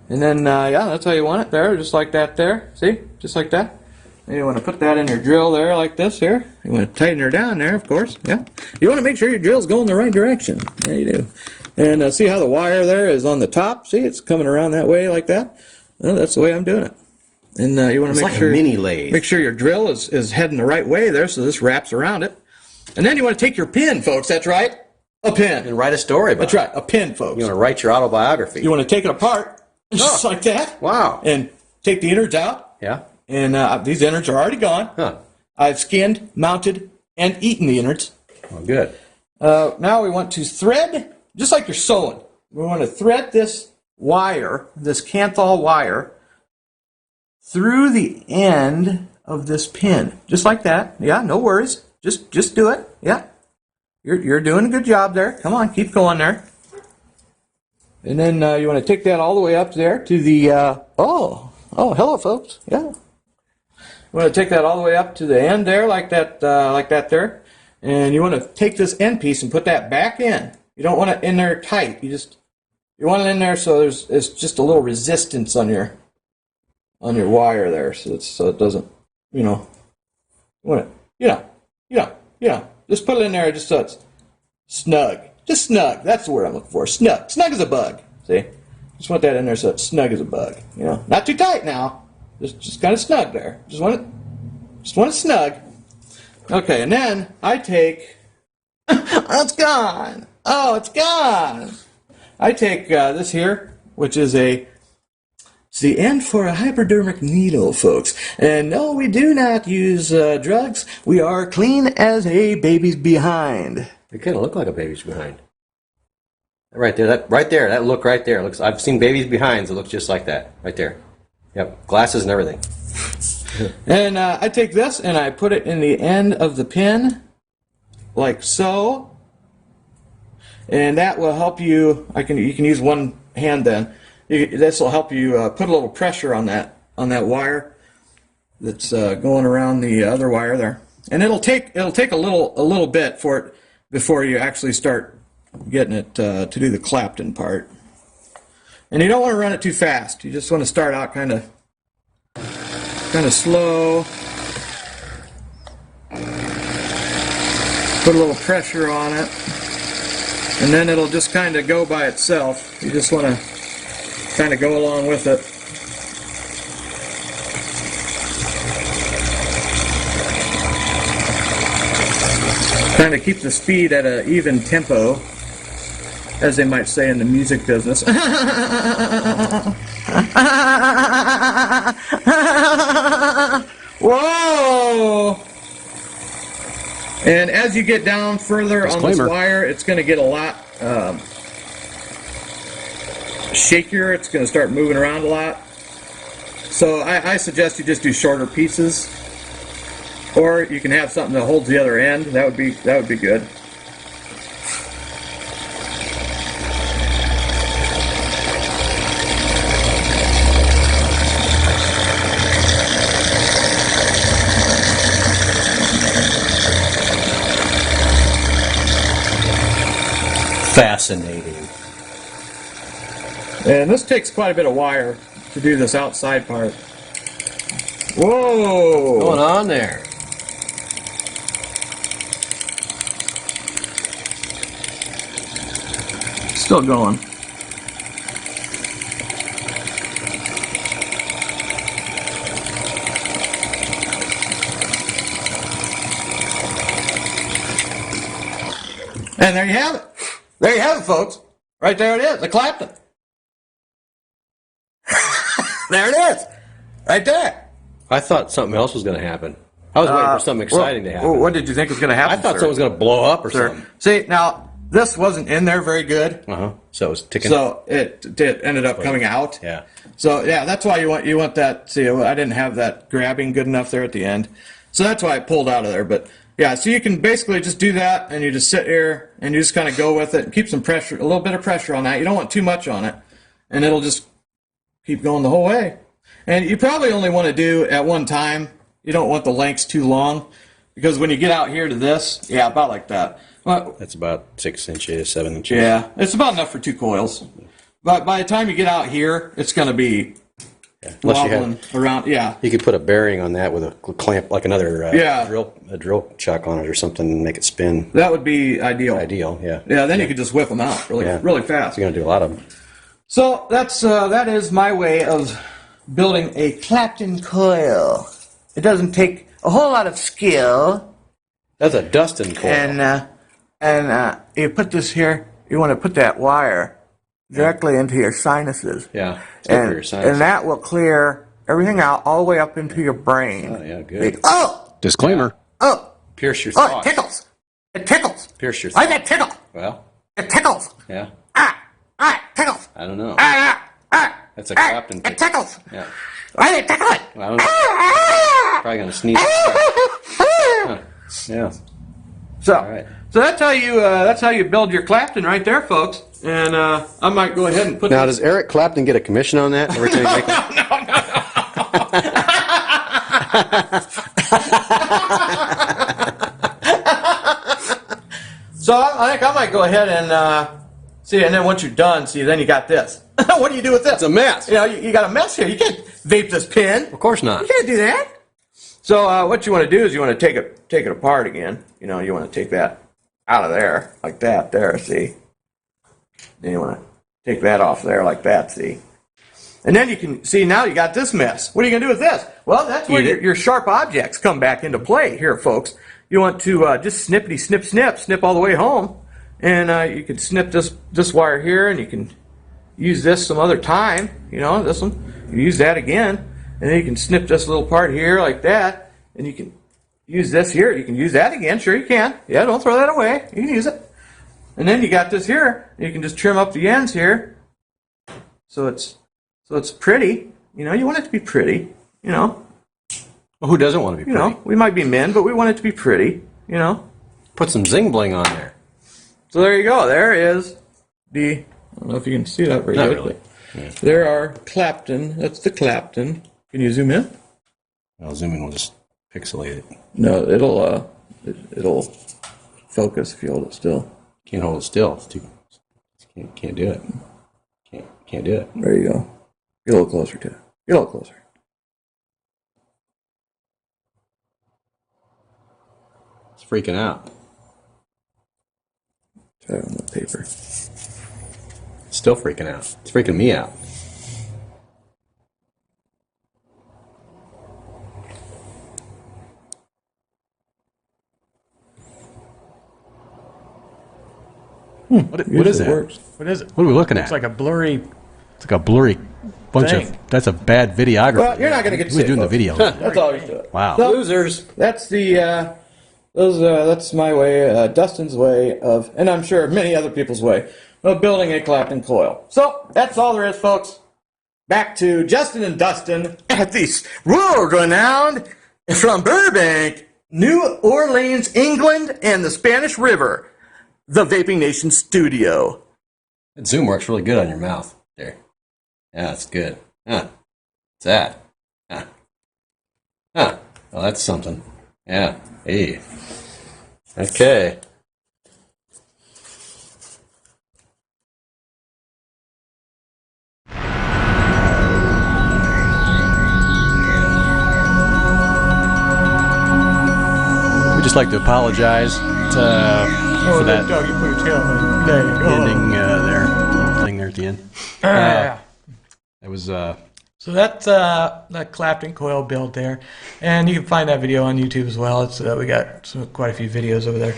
And then, yeah, that's how you want it there, just like that there. See? Just like that. And you want to put that in your drill there like this here. You want to tighten her down there, of course. Yeah. You want to make sure your drill's going the right direction. Yeah, you do. And see how the wire there is on the top? See, it's coming around that way like that? Well, that's the way I'm doing it. And you want to make like sure a mini lathe. Make sure your drill is heading the right way there so this wraps around it. And then you want to take your pin, folks. That's right. A pin. And write a story about That's right. A pin, folks. You want to write your autobiography. You want to take it apart, just like that. Wow. And take the innards out. Yeah. And these innards are already gone. Huh. I've skinned, mounted, and eaten the innards. Oh, good. Now we want to thread, just like you're sewing. We want to thread this wire, this Kanthal wire, through the end of this pin, just like that. Yeah, no worries. Just do it. Yeah, you're doing a good job there. Come on, keep going there. And then you want to take that all the way up there to the. Oh, hello, folks. Yeah. You want to take that all the way up to the end there, like that there, and you want to take this end piece and put that back in. You don't want it in there tight. You want it in there so there's just a little resistance on your wire there, so it doesn't, you want it, just put it in there just so it's snug. Just snug. That's the word I'm looking for. Snug. Snug as a bug. See? Just want that in there so it's snug as a bug. Not too tight now. Just kind of snug there. Just want it snug. Okay, and then I take. Oh, it's gone. Oh, it's gone. I take this here, which is it's the end for a hypodermic needle, folks. And no, we do not use drugs. We are clean as a baby's behind. They kind of look like a baby's behind. Right there, that look right there. I've seen babies' behinds that look just like that, right there. Yep, glasses and everything. And I take this and I put it in the end of the pin, like so. And that will help you. You can use one hand then. This will help you put a little pressure on that wire that's going around the other wire there. And it'll take a little bit for it before you actually start getting it to do the Clapton part. And you don't want to run it too fast. You just want to start out kind of slow. Put a little pressure on it. And then it'll just kind of go by itself. You just want to kind of go along with it. Kind of keep the speed at an even tempo, as they might say in the music business. Whoa! And as you get down further on this wire, it's going to get a lot shakier. It's going to start moving around a lot. So I suggest you just do shorter pieces, or you can have something that holds the other end. That would be good. Fascinating. And this takes quite a bit of wire to do this outside part. Whoa! What's going on there? Still going. And there you have it. There you have it, folks. Right there it is, the Clapton. There it is. Right there. I thought something else was going to happen. I was waiting for something exciting to happen. What did you think was going to happen, I thought something was going to blow up or something. See, now, this wasn't in there very good. So it was ticking. So it ended up coming out. Yeah. So, yeah, that's why you want that. See, I didn't have that grabbing good enough there at the end. So that's why I pulled out of there. But Yeah, so you can basically just do that, and you just sit here, and you just kind of go with it, and keep some pressure, a little bit of pressure on that. You don't want too much on it, and it'll just keep going the whole way. And you probably only want to do at one time. You don't want the lengths too long, because when you get out here to this, yeah, about like that. Well, That's about 6 inches, 7 inches. yeah, it's about enough for 2 coils. But by the time you get out here, it's going to be Unless you wobbling have, around. Yeah, you could put a bearing on that with a clamp, like another Yeah. drill chuck on it or something, and make it spin. that would be ideal. Ideal, yeah. Yeah, then you could just whip them out really, Yeah. really fast. So you're gonna do a lot of them. So that is my way of building a Clapton coil. It doesn't take a whole lot of skill, That's a Dustin coil. and you put this here. You want to put that wire directly into your sinuses, yeah, it's good for your sinus. and that will clear everything out all the way up into your brain. Oh, yeah, good. Oh, Disclaimer. oh, Pierce your oh! It thoughts. tickles. It tickles. Pierce your Why thoughts. does that tickle? Well, It tickles. yeah, It tickles. I don't know. Ah, That's a Clapton It tickle. tickles. Yeah, Why did it tickle it? well, I don't know. Probably gonna sneeze. Huh. Yeah. So, right. so that's how you build your Clapton right there, folks. And I might go ahead and put Now, this. does Eric Clapton get a commission on that? Every time you make So I think I might go ahead and see. And then once you're done, see, then you got this. What do you do with this? It's a mess. You know, you got a mess here. You can't vape this pin. Of course not. You can't do that. So what you want to do is you want to take it apart again. You know, you want to take that out of there like that. There, see. Then you want to take that off there like that. See. And then you can see now you got this mess. What are you going to do with this? Well, that's where your sharp objects come back into play here, folks. You want to just snippity snip all the way home, and you can snip this wire here, and you can use this some other time. You know, this one. You use that again, and then you can snip this little part here like that, and you can use this here. You can use that again. Sure, you can. Yeah, don't throw that away. You can use it. And then you got this here. And you can just trim up the ends here, so it's pretty. You know, you want it to be pretty. You know. Well, who doesn't want to be You pretty? know, we might be men, but we want it to be pretty, you know. Put some zing bling on there. So there you go. There is the, I don't know if you can see that very Not good. really. but Yeah. There are Clapton. That's the Clapton. Can you zoom in? I'll zoom in. We'll just pixelate it. No, it'll focus if you hold it still. Can't hold it still. It's too. Can't do it. Can't do it. There you go. Get a little closer to it. Get a little closer. It's freaking out. Try it on the paper. It's still freaking out. It's freaking me out. What is Usually that? works. What is it? What are we looking at? It's like a blurry. It's like a blurry bunch Thing. of. That's a bad videography. Well, you're not going to get to Who's see doing the it, video? That's all you do it. Wow. So, Losers. That's the that's my way, Dustin's way of, and I'm sure many other people's way of building a Clapton coil. So that's all there is, folks. Back to Justin and Dustin at the world-renowned from Burbank, New Orleans, England, and the Spanish River, the Vaping Nation studio. That zoom works really good on your mouth. There. Yeah, that's good. Huh. What's that? Huh. Huh. Well, that's something. Yeah. Hey. Okay. We'd just like to apologize for that dog, you put your tail on my leg. ending there, little thing there at the end. Yeah. It was. So that's that Clapton coil build there, and you can find that video on YouTube as well. It's we got quite a few videos over there.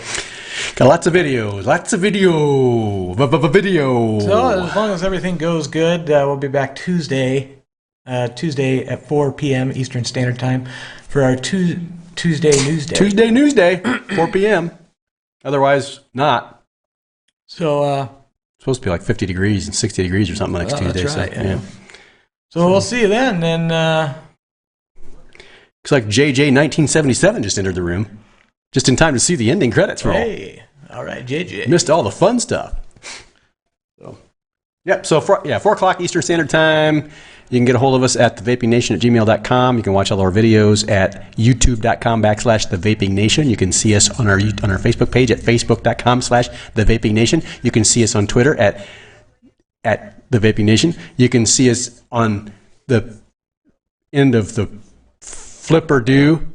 Got lots of videos. Lots of video. Video. So as long as everything goes good, we'll be back Tuesday at 4 p.m. Eastern Standard Time for our Tuesday News Day. Tuesday News Day, 4 p.m. Otherwise, not. So It's supposed to be like 50 degrees and 60 degrees or something next Tuesday. that's right, so, yeah. So we'll see you then. And looks like JJ 1977 just entered the room. Just in time to see the ending credits roll. Hey, all right, JJ. Missed all the fun stuff. So, yep. So 4 o'clock Eastern Standard Time. You can get a hold of us at TheVapingNation@gmail.com. You can watch all our videos at YouTube.com/TheVapingNation. You can see us on our Facebook page at Facebook.com/TheVapingNation. You can see us on Twitter at TheVapingNation. You can see us on the end of the Flipper-Do,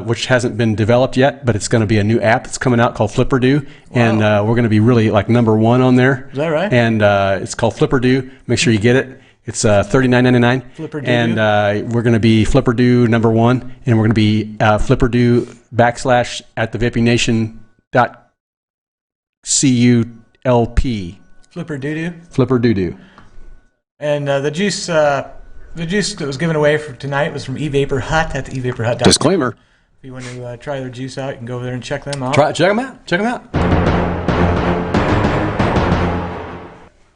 which hasn't been developed yet, but it's going to be a new app that's coming out called Flipper-Do, and we're going to be really like #1 on there. Is that right? And it's called Flipper-Do. Make sure you get it. It's $39.99. Flipper-Do. And we're going to be Flipper-Do #1, and we're going to be Flipper-Do / at theVapingNation.culp. Flipper-Doo-Doo. Flipper-Do-Do. And the juice that was given away for tonight was from eVapor Hut. That's eVaporHut.com. Disclaimer. If you want to try their juice out, you can go over there and check them out. Check them out. Check them out.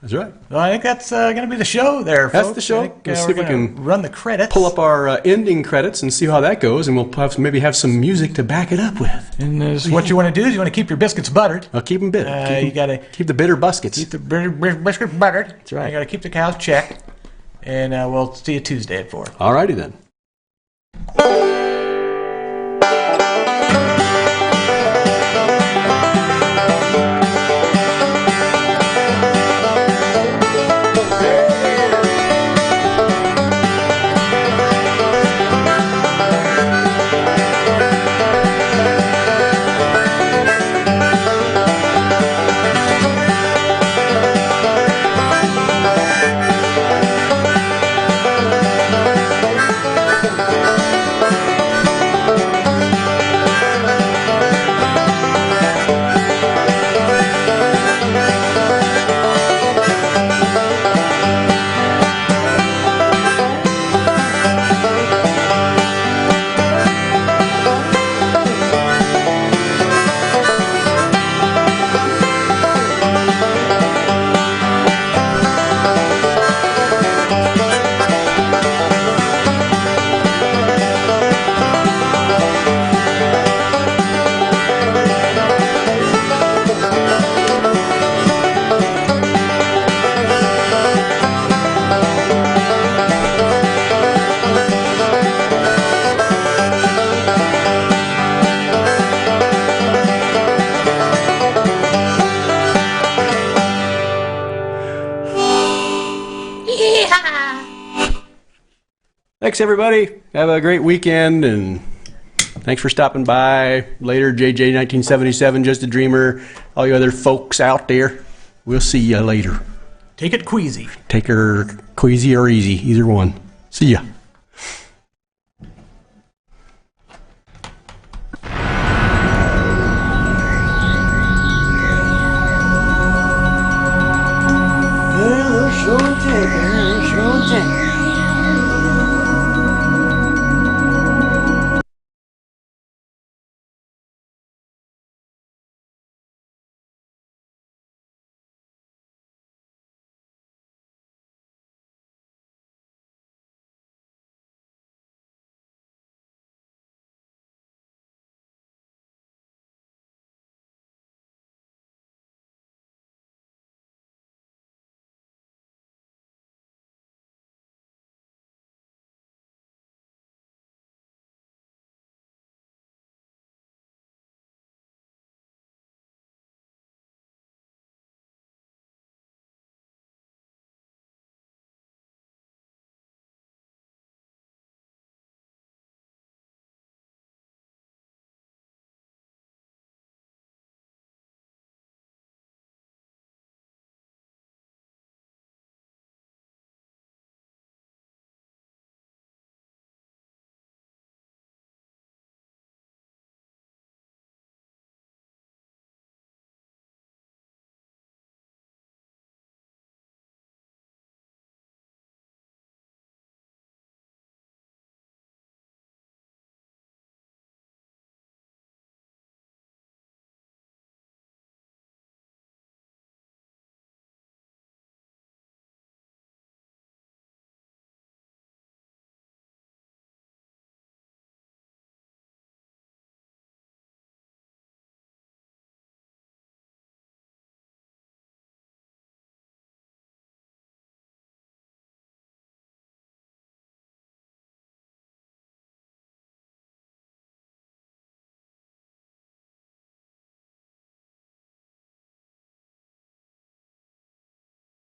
That's right. Well, I think that's going to be the show there, folks. That's the show. I think, Let's see we're if we gonna can run the credits. pull up our ending credits and see how that goes, and we'll maybe have some music to back it up with. And what you want to do is you want to keep your biscuits buttered. I'll keep them bitter. You got to keep the bitter buskets. keep the biscuits buttered. That's right. You got to keep the cows checked. And we'll see you Tuesday at 4. All righty then. Thanks, everybody. Have a great weekend, and thanks for stopping by. Later, JJ1977, Just a Dreamer, all you other folks out there. We'll see you later. Take it queasy. Take her queasy or easy, either one. See ya.